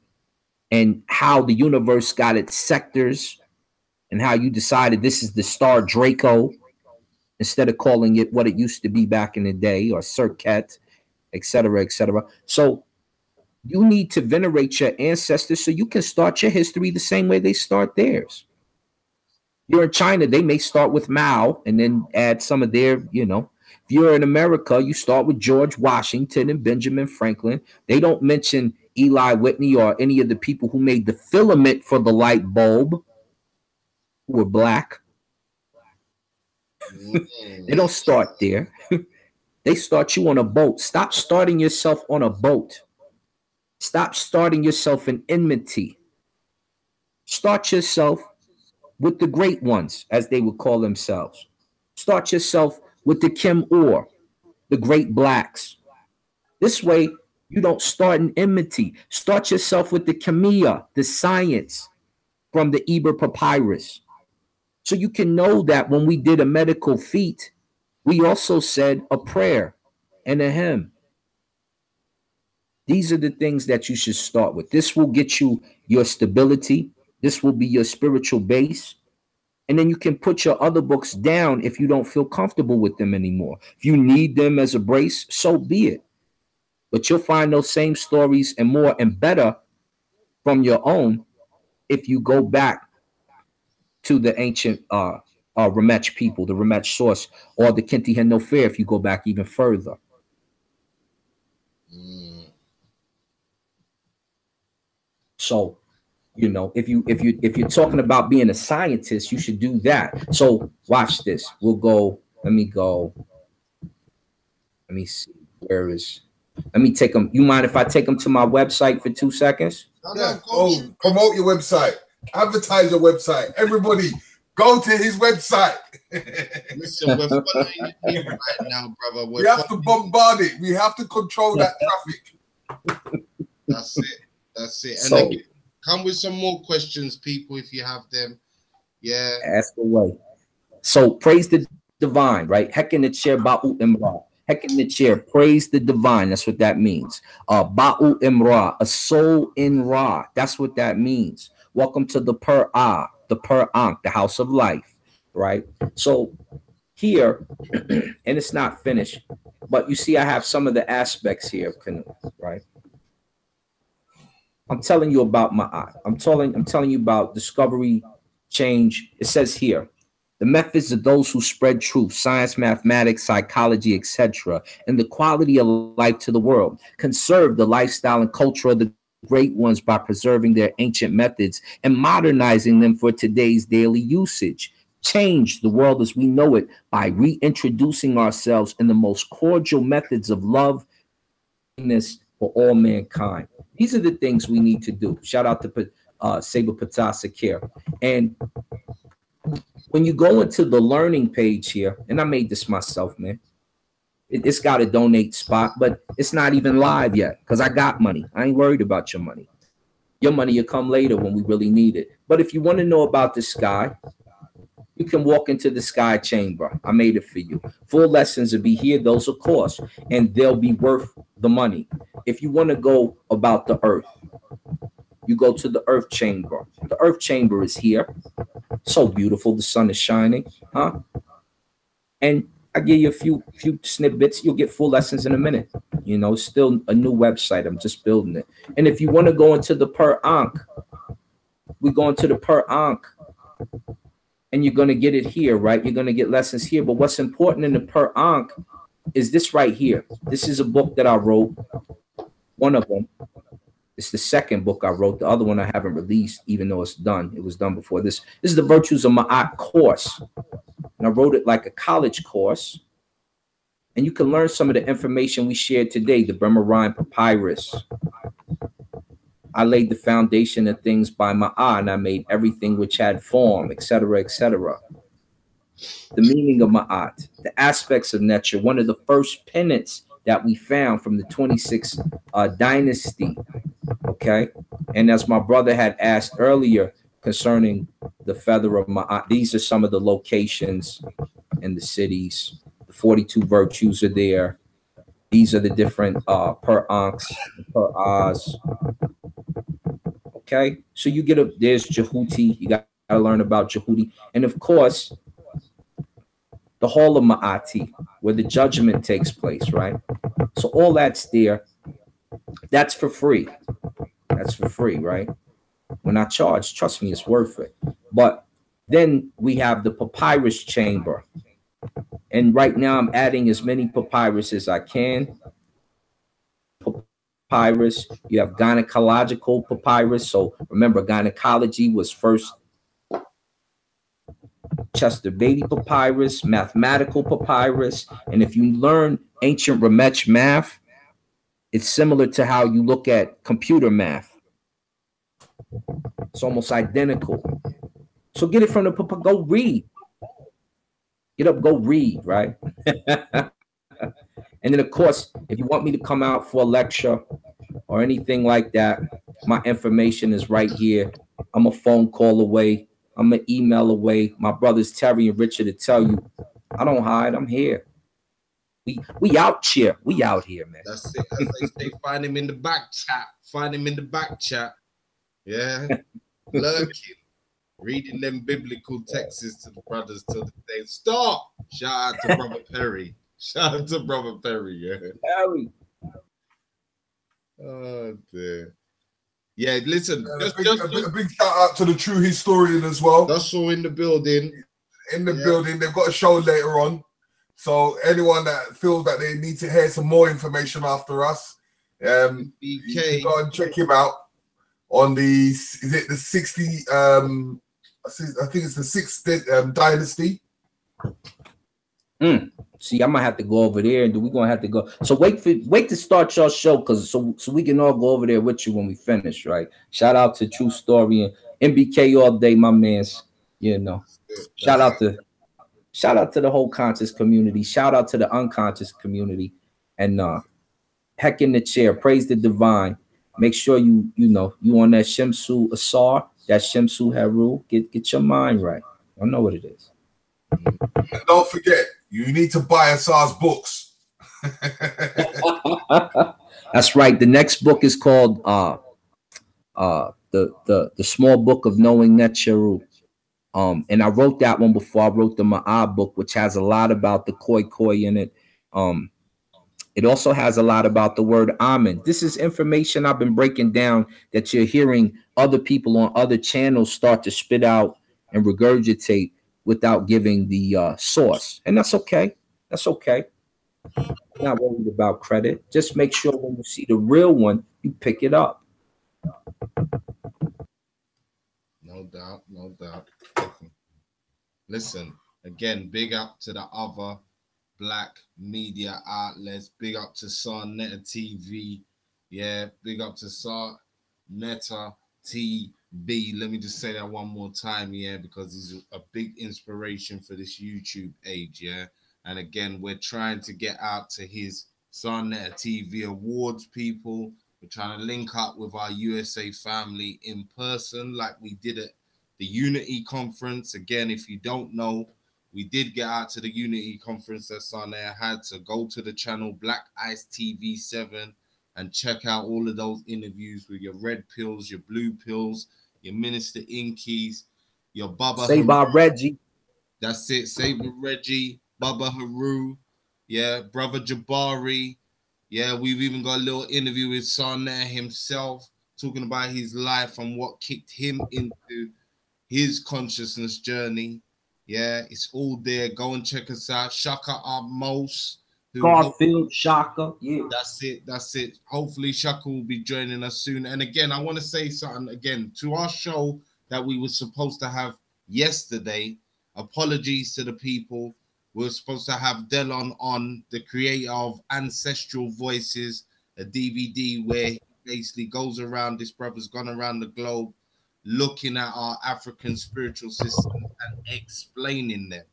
and how the universe got its sectors, and how you decided this is the star Draco instead of calling it what it used to be back in the day, or Cirquet, etc., etc. So you need to venerate your ancestors so you can start your history the same way they start theirs. You're in China, they may start with Mao and then add some of their, If you're in America, you start with George Washington and Benjamin Franklin. They don't mention Eli Whitney or any of the people who made the filament for the light bulb, who were black. They don't start there. They start you on a boat. Stop starting yourself on a boat. Stop starting yourself in enmity. Start yourself with the great ones, as they would call themselves. Start yourself with the Kim Or, the great blacks. This way, you don't start in enmity. Start yourself with the Kamiya, the science from the Eber Papyrus. So you can know that when we did a medical feat, we also said a prayer and a hymn. These are the things that you should start with. This will get you your stability. This will be your spiritual base. And then you can put your other books down if you don't feel comfortable with them anymore. If you need them as a brace, so be it. But you'll find those same stories and more and better from your own if you go back to the ancient Ramech people, the Ramech source, or the Kinti Hen Fair if you go back even further. So, if you're talking about being a scientist, you should do that. So watch this. Let me see. Let me take them. You mind if I take them to my website for 2 seconds? Yeah. Oh, promote your website. Advertise your website. Everybody, go to his website. Listen, we're following you right now, brother. We have to bombard it. We have to control that traffic. That's it. And then come with some more questions, people, if you have them. Yeah. Ask away. So praise the divine, right? Heck in the chair, Ba'u Imra. Heck in the chair, praise the divine. That's what that means. Ba'u Imra, a soul in Ra. That's what that means. Welcome to the Per-Ah, the Per-Ankh, the house of life, right? So here, and it's not finished, but you see I have some of the aspects here, right? I'm telling you about Ma'at. I'm telling you about discovery, change. It says here, the methods of those who spread truth, science, mathematics, psychology, etc., and the quality of life to the world, conserve the lifestyle and culture of the great ones by preserving their ancient methods and modernizing them for today's daily usage. Change the world as we know it by reintroducing ourselves in the most cordial methods of love for all mankind. These are the things we need to do. Shout out to Saber Patasa Care. And when you go into the learning page here, and I made this myself, man. It's got a donate spot, but it's not even live yet because I got money. I ain't worried about your money. Your money will come later when we really need it. But if you want to know about the sky, you can walk into the sky chamber. I made it for you. Full lessons will be here. Those are course, and they'll be worth the money. If you want to go about the earth, you go to the earth chamber. The earth chamber is here. So beautiful. The sun is shining, huh? And I give you a few snippets. You'll get full lessons in a minute. You know, still a new website. I'm just building it. And if you want to go into the per Ankh, we go into the per Ankh, and you're going to get it here, right? You're going to get lessons here. But what's important in the per Ankh is this right here. This is a book that I wrote. One of them. It's the second book I wrote. The other one I haven't released, even though it's done. It was done before this. This is the Virtues of Ma'at course. And I wrote it like a college course. And you can learn some of the information we shared today, the Bremerine Papyrus. I laid the foundation of things by Ma'at, and I made everything which had form, etc., etc. The meaning of Ma'at, the aspects of nature, one of the first pennants that we found from the 26th dynasty, okay? And as my brother had asked earlier concerning the feather of Ma'at, these are some of the locations in the cities. The 42 virtues are there. These are the different per Ankhs, per Oz. Okay, so you get a, there's Jehuti, you got to learn about Jehuti. And of course, the Hall of Ma'ati, where the judgment takes place, right? So all that's there. That's for free. That's for free, right? We're not charged. Trust me, it's worth it. But then we have the papyrus chamber. And right now I'm adding as many papyrus as I can. Papyrus, you have gynecological papyrus. So remember, gynecology was first Chester Beatty papyrus, mathematical papyrus. And if you learn ancient Ramech math, it's similar to how you look at computer math. It's almost identical. So get it from the go read. Get up, go read, right? And then, of course, if you want me to come out for a lecture or anything like that, my information is right here. I'm a phone call away. I'm an email away. My brothers Terry and Richard to tell you, I don't hide. I'm here. We out here. We out here, man. That's it. As they say, find him in the back chat. Find him in the back chat. Yeah. Lurking. Reading them biblical texts to the brothers till the day stop. Shout out to Brother Perry. Shout out to Brother Perry. Yeah. Perry. Oh dear. Yeah, listen. A big shout out to the true historian as well. That's all in the building. In the building. They've got a show later on. So anyone that feels that they need to hear some more information after us, you can go and check him out on the, is it the 60, I think it's the 6th dynasty. See, I might have to go over there, and we're gonna have to go. So wait to start your show, cause so we can all go over there with you when we finish, right? Shout out to True Story and MBK all day, my man's. You know, shout out to the whole conscious community. Shout out to the unconscious community, and heck in the chair. Praise the divine. Make sure you know you on that Shemsu Ausar, that Shemsu Heru. Get your mind right. I know what it is. And don't forget, you need to buy Ausar's books. That's right. The next book is called the Small Book of Knowing Netcheru. And I wrote that one before I wrote the Ma'ab book, which has a lot about the Koi in it. It also has a lot about the word AMUN. This is information I've been breaking down that you're hearing other people on other channels start to spit out and regurgitate without giving the source. And that's okay. That's okay. I'm not worried about credit. Just make sure when you see the real one, you pick it up. No doubt, no doubt. Listen, again, big up to the other black media outlets. Big up to Sar Netta TV. Yeah, big up to Sar Netta TV. Let me just say that one more time, yeah, because he's a big inspiration for this YouTube age, yeah. And again, we're trying to get out to his Sarnetta TV Awards people. We're trying to link up with our USA family in person like we did at the Unity Conference. Again, if you don't know, we did get out to the Unity Conference that Sarnetta had, to go to the channel Black Ice TV 7 and check out all of those interviews with your red pills, your blue pills, your Minister Inkies, your Baba Say by Reggie. That's it. Saber Reggie, Baba Haru, yeah, Brother Jabari. Yeah, we've even got a little interview with Sarnetta himself, talking about his life and what kicked him into his consciousness journey. Yeah, it's all there. Go and check us out. Shaka Amos. Garfield, Shaka. Yeah. That's it. That's it. Hopefully Shaka will be joining us soon. And again, I want to say something again to our show that we were supposed to have yesterday. Apologies to the people. We were supposed to have Delon on, the creator of Ancestral Voices, a DVD where he basically goes around, this brother's gone around the globe looking at our African spiritual systems and explaining them,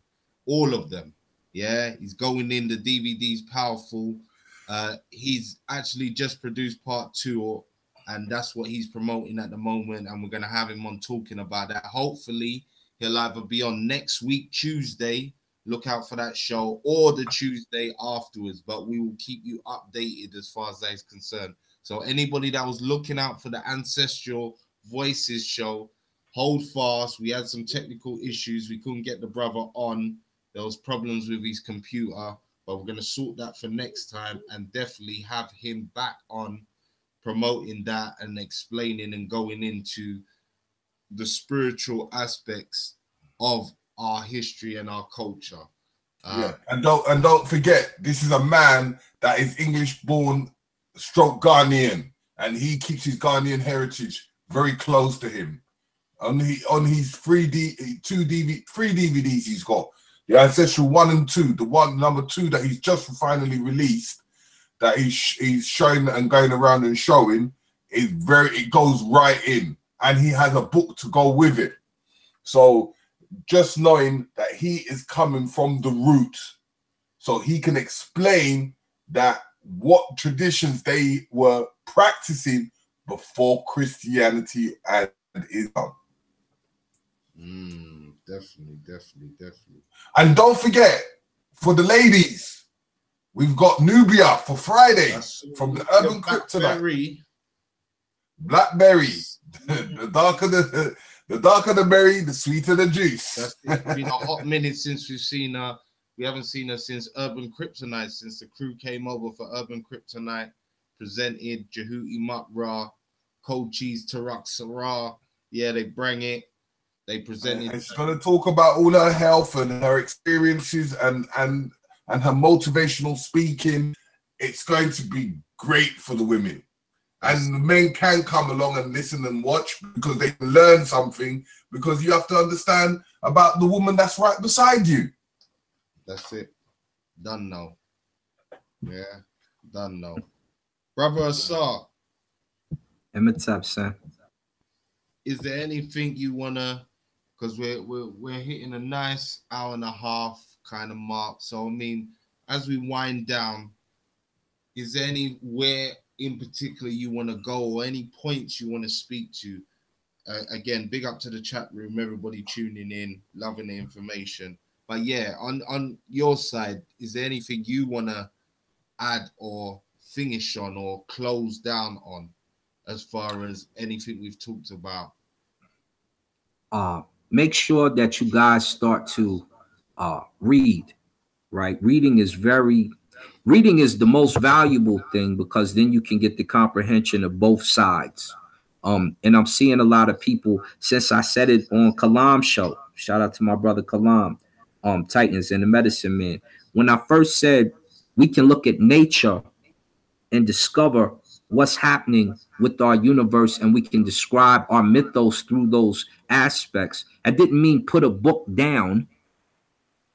all of them. Yeah, he's going in, the DVD's powerful. He's actually just produced part 2, and that's what he's promoting at the moment, and we're going to have him on talking about that. Hopefully he'll either be on next week, Tuesday, look out for that show, or the Tuesday afterwards, but we will keep you updated as far as that is concerned. So anybody that was looking out for the Ancestral Voices show, hold fast. We had some technical issues. We couldn't get the brother on. There was problems with his computer, but we're going to sort that for next time and definitely have him back on promoting that and explaining and going into the spiritual aspects of our history and our culture. Yeah, and don't forget, this is a man that is English born stroke Ghanaian, and he keeps his Ghanaian heritage very close to him. On his three DVDs he's got, the Ancestral 1 and 2, the one number 2 that he's just finally released, that he's showing and going around and showing, it goes right in, and he has a book to go with it. So just knowing that he is coming from the root, so he can explain that what traditions they were practicing before Christianity and Islam. Definitely. And don't forget, for the ladies, we've got Nubia for Friday from the Urban Kryptonite. Blackberry. The darker the berry, the sweeter the juice. It's been a hot minute since we've seen her. We haven't seen her since Urban Kryptonite, since the crew came over for Urban Kryptonite, presented Jehuti Mukra, Cold Cheese Tarak Sarah. Yeah, they bring it. They presented. And she's going to talk about all her health and her experiences and her motivational speaking. It's going to be great for the women. And the men can come along and listen and watch because they can learn something, because you have to understand about the woman that's right beside you. That's it. Done now. Yeah, done now. Brother Ausar. Emitab, sir. Is there anything you wanna, because we're hitting a nice hour and a half kind of mark. So I mean, as we wind down, is there anywhere in particular you want to go, or any points you want to speak to? Again, big up to the chat room, everybody tuning in, loving the information. But yeah, on your side, is there anything you want to add or finish on or close down on as far as anything we've talked about? Make sure that you guys start to read, right? Reading is the most valuable thing, because then you can get the comprehension of both sides. And I'm seeing a lot of people, since I said it on Kalam's show, shout out to my brother Kalam, Titans and the Medicine Man. When I first said we can look at nature and discover what's happening with our universe, and we can describe our mythos through those aspects, I didn't mean put a book down.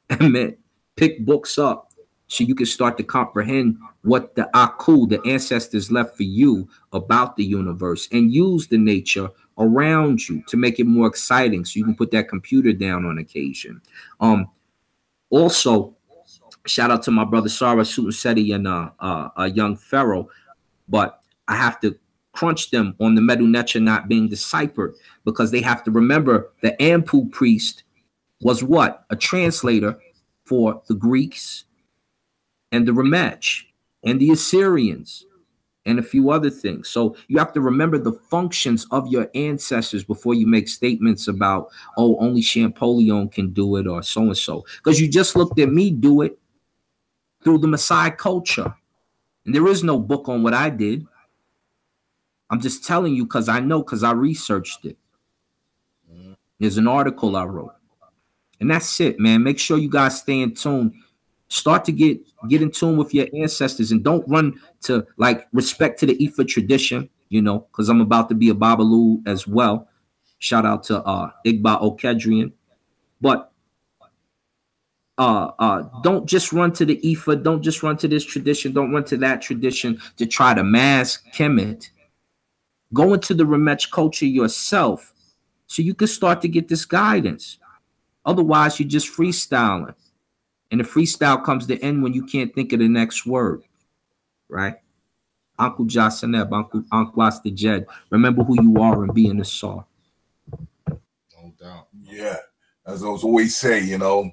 I meant pick books up so you can start to comprehend what the Aku, the ancestors, left for you about the universe, and use the nature around you to make it more exciting, so you can put that computer down on occasion. Also, Shout out to my brother Sarah Sutuseti and young Pharaoh. But I have to crunch them on the Medu Neter not being deciphered, because they have to remember the Ampu priest was what? A translator for the Greeks and the Ramech and the Assyrians and a few other things. So you have to remember the functions of your ancestors before you make statements about, oh, only Champollion can do it or so and so. Because you just looked at me do it through the Maasai culture. And there is no book on what I did. I'm just telling you because I know, because I researched it. There's an article I wrote. And that's it, man. Make sure you guys stay in tune. Start to get in tune with your ancestors, and don't run to, like, respect to the Ifa tradition, you know, because I'm about to be a Babalu as well. Shout out to Igba Okedrian. But don't just run to the Ifa. Don't just run to this tradition. Don't run to that tradition to try to mask Kemet. Go into the Ramech culture yourself so you can start to get this guidance. Otherwise, you're just freestyling. And the freestyle comes to end when you can't think of the next word, right? Uncle Jasaneb, Uncle Asta Jed. Remember who you are and be in the saw. No doubt. Yeah. As I was always say, you know,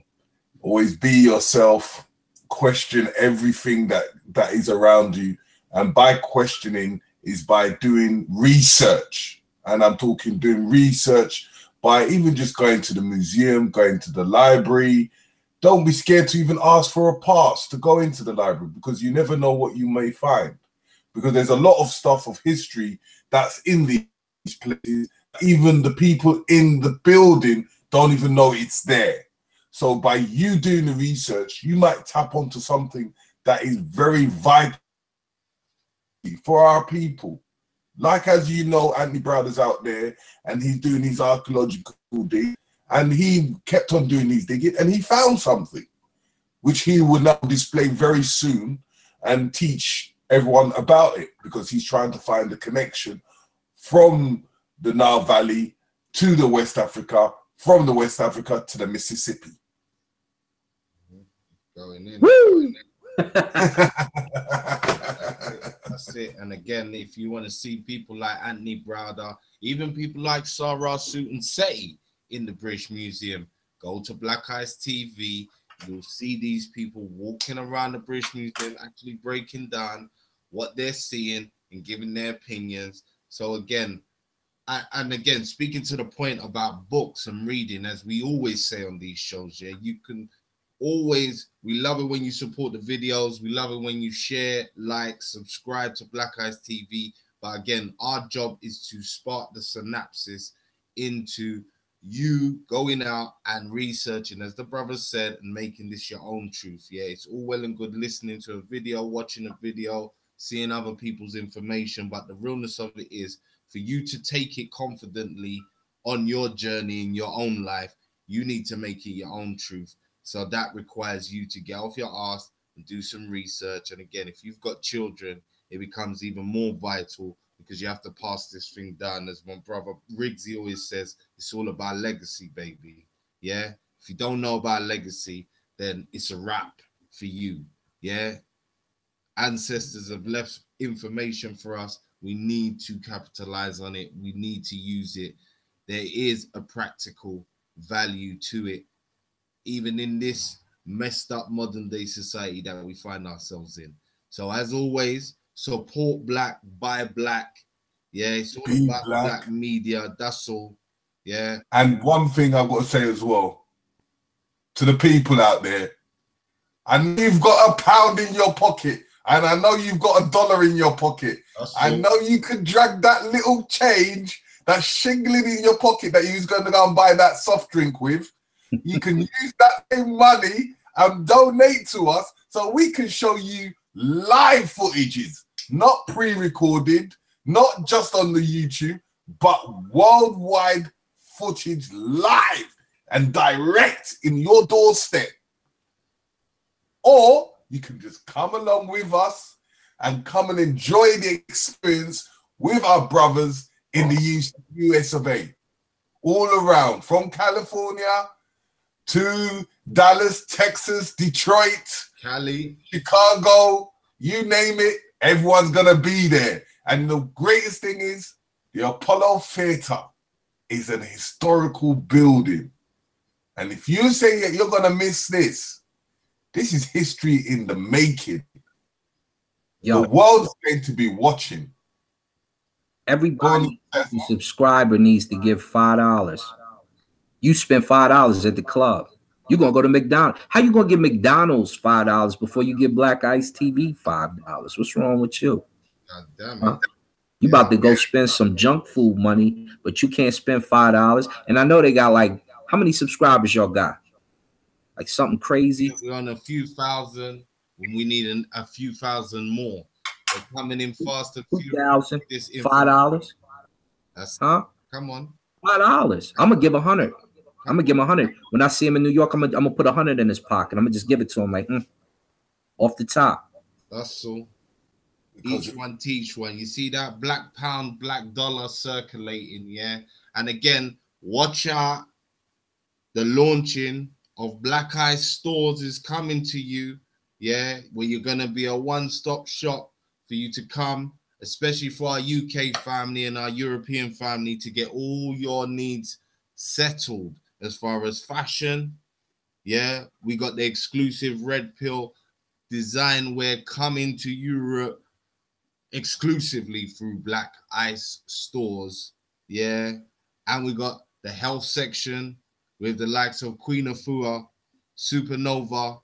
always be yourself, question everything that is around you. And by questioning is by doing research. And I'm talking doing research by even just going to the museum, going to the library. Don't be scared to even ask for a pass to go into the library, because you never know what you may find. Because there's a lot of stuff of history that's in these places. Even the people in the building don't even know it's there. So by you doing the research, you might tap onto something that is very vital for our people. Like, as you know, Anthony Browder's out there and he's doing his archaeological dig, and he kept on doing these digging, and he found something which he will now display very soon and teach everyone about it, because he's trying to find the connection from the Nile Valley to the West Africa, from the West Africa to the Mississippi. Going in. Woo! That's it. And again, if you want to see people like Anthony Browder, even people like Sarah Sutuseti in the British Museum, go to Black Eyes TV. You'll see these people walking around the British Museum, actually breaking down what they're seeing and giving their opinions. So again, speaking to the point about books and reading, as we always say on these shows, yeah, you can always, we love it when you support the videos. We love it when you share, like, subscribe to Black Eyes TV. But again, our job is to spark the synapses into you going out and researching, as the brothers said, and making this your own truth. Yeah, it's all well and good listening to a video, watching a video, seeing other people's information, but the realness of it is for you to take it confidently on your journey in your own life. You need to make it your own truth. So that requires you to get off your ass and do some research. And again, if you've got children, it becomes even more vital, because you have to pass this thing down. As my brother Riggsy always says, it's all about legacy, baby. Yeah. If you don't know about legacy, then it's a wrap for you. Yeah. Ancestors have left information for us. We need to capitalize on it. We need to use it. There is a practical value to it, even in this messed up modern day society that we find ourselves in. So as always, support Black, buy Black. Yeah, it's all Be about black. Black media. That's all. Yeah. And one thing I've got to say as well to the people out there, I know you've got £1 in your pocket, and I know you've got $1 in your pocket. I know you could drag that little change, that shingling in your pocket that you was going to go and buy that soft drink with. You can use that same money and donate to us so we can show you live footages, not pre-recorded, not just on the YouTube, but worldwide footage live and direct in your doorstep. Or you can just come along with us and come and enjoy the experience with our brothers in the US of A. All around, from California to Dallas, Texas, Detroit, Cali, Chicago, you name it, everyone's gonna be there. And the greatest thing is the Apollo Theater is an historical building. And if you say that you're gonna miss this, this is history in the making. Yo, the world's going to be watching. Everybody, subscriber needs to give $5. You spend $5 at the club. You're gonna go to McDonald's. How you gonna give McDonald's $5 before you give Black Ice TV $5? What's wrong with you? God damn it. Huh? You about to go spend some junk food money, but you can't spend $5. And I know they got like, how many subscribers y'all got? Like something crazy? We're on a few thousand. We need a few thousand more. They're coming in fast and furious. $5. That's huh? Come on. $5. I'm gonna give 100. I'm gonna give him 100. When I see him in New York, I'm gonna put 100 in his pocket. I'm gonna just give it to him like off the top. That's all. Each one teach one. You see that black pound, black dollar circulating, yeah? And again, watch out. The launching of Black Ice stores is coming to you, yeah? Where you're gonna be a one-stop shop for you to come, especially for our UK family and our European family, to get all your needs settled as far as fashion. Yeah, we got the exclusive red pill design wear coming to Europe exclusively through Black Ice stores. Yeah, and we got the health section with the likes of Queen Afua, Supernova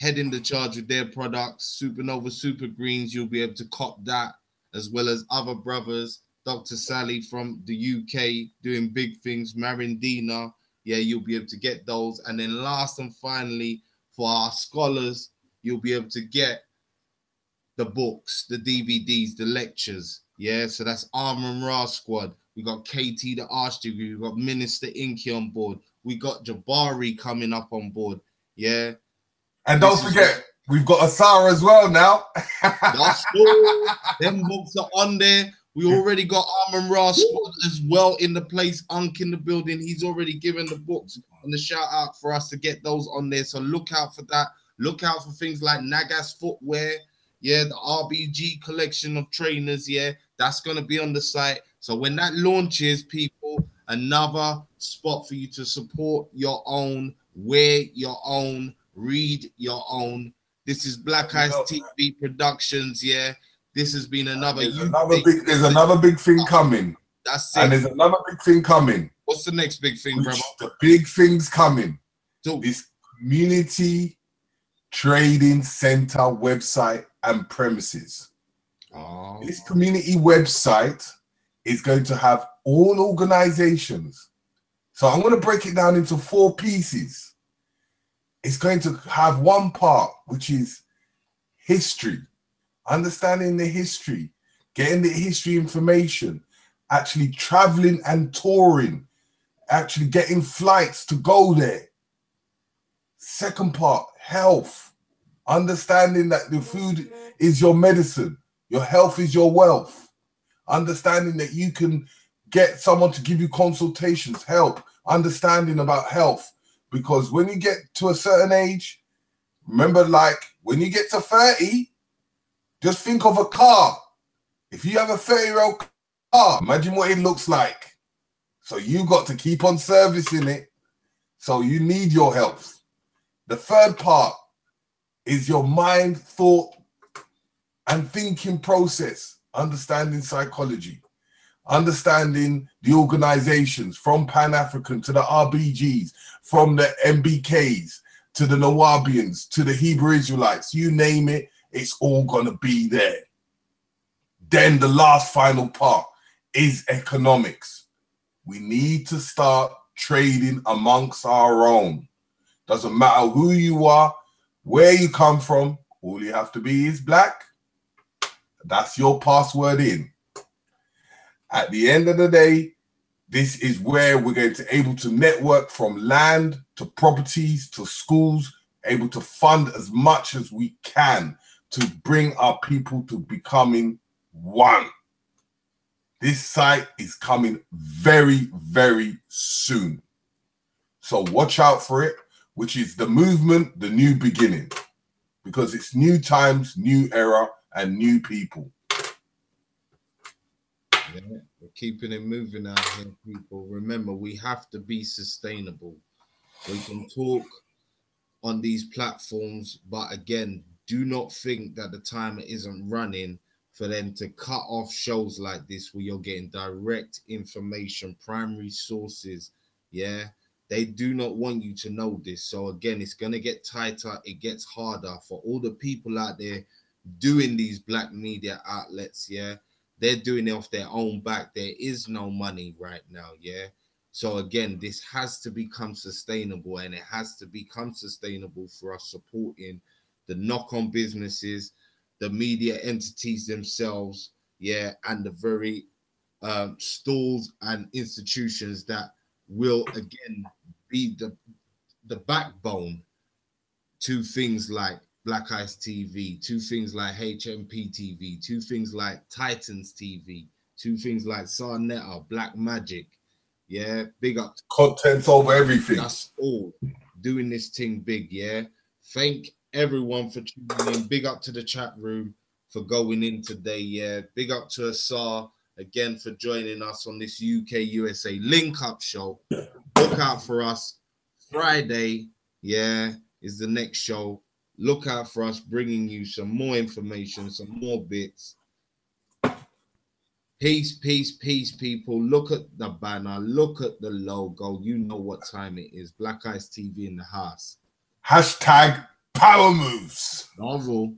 heading the charge with their products. Supernova Super Greens, you'll be able to cop that, as well as other brothers. Dr. Sally from the UK doing big things. Marindina, yeah, you'll be able to get those. And then last and finally, for our scholars, you'll be able to get the books, the DVDs, the lectures. Yeah, so that's AMUN Ra Squad. We got KT the Archdeacon. We got Minister Inky on board. We got Jabari coming up on board. Yeah. And don't forget, we've got Ausar as well now. That's cool. Them books are on there. We already got AMUN Ra Squad as well in the place. Unk in the building. He's already given the books and the shout out for us to get those on there. So look out for that. Look out for things like Nagas footwear. Yeah, the RBG collection of trainers. Yeah, that's going to be on the site. So when that launches, people, another spot for you to support your own, wear your own, read your own. This is Black Ice TV Productions. Yeah. This has been another. There's another big thing coming. That's it. And there's another big thing coming. What's the next big thing, brother? The big thing's coming. This community trading center website and premises. Oh. This community website is going to have all organizations. So I'm going to break it down into 4 pieces. It's going to have one part, which is history. Understanding the history, getting the history information, actually traveling and touring, actually getting flights to go there. Second part, health. Understanding that the food is your medicine, your health is your wealth. Understanding that you can get someone to give you consultations, help, understanding about health. Because when you get to a certain age, remember, like when you get to 30, just think of a car. If you have a 30-year-old car, imagine what it looks like. So you got to keep on servicing it. So you need your health. The third part is your mind, thought, and thinking process. Understanding psychology. Understanding the organizations from Pan-African to the RBGs, from the MBKs to the Nawabians to the Hebrew Israelites. You name it. It's all going to be there. Then the last final part is economics. We need to start trading amongst our own. Doesn't matter who you are, where you come from. All you have to be is black. That's your password in. At the end of the day, this is where we're going to able to network from land to properties to schools, able to fund as much as we can to bring our people to becoming one. This site is coming very, very soon. So watch out for it, which is the movement, the new beginning. because it's new times, new era, and new people. Yeah, we're keeping it moving out here, people. Remember, we have to be sustainable. We can talk on these platforms, but again, do not think that the timer isn't running for them to cut off shows like this where you're getting direct information, primary sources. Yeah, they do not want you to know this. So again, it's going to get tighter. It gets harder for all the people out there doing these black media outlets. Yeah, they're doing it off their own back. There is no money right now. Yeah. So again, this has to become sustainable, and it has to become sustainable for us supporting the knock-on businesses, the media entities themselves, yeah, and the very stalls and institutions that will again be the backbone to things like Black Ice TV, to things like HMP TV, to things like Titans TV, to things like Sarnetta, Black Magic. Yeah, big up. Contents over everything. That's all. Doing this thing big, yeah. Thank everyone for tuning in. Big up to the chat room for going in today, yeah. Big up to Ausar again for joining us on this UK USA Link Up show. Look out for us. Friday, yeah, is the next show. Look out for us bringing you some more information, some more bits. Peace, peace, peace, people. Look at the banner. Look at the logo. You know what time it is. Black Ice TV in the house. Hashtag power moves. Novel.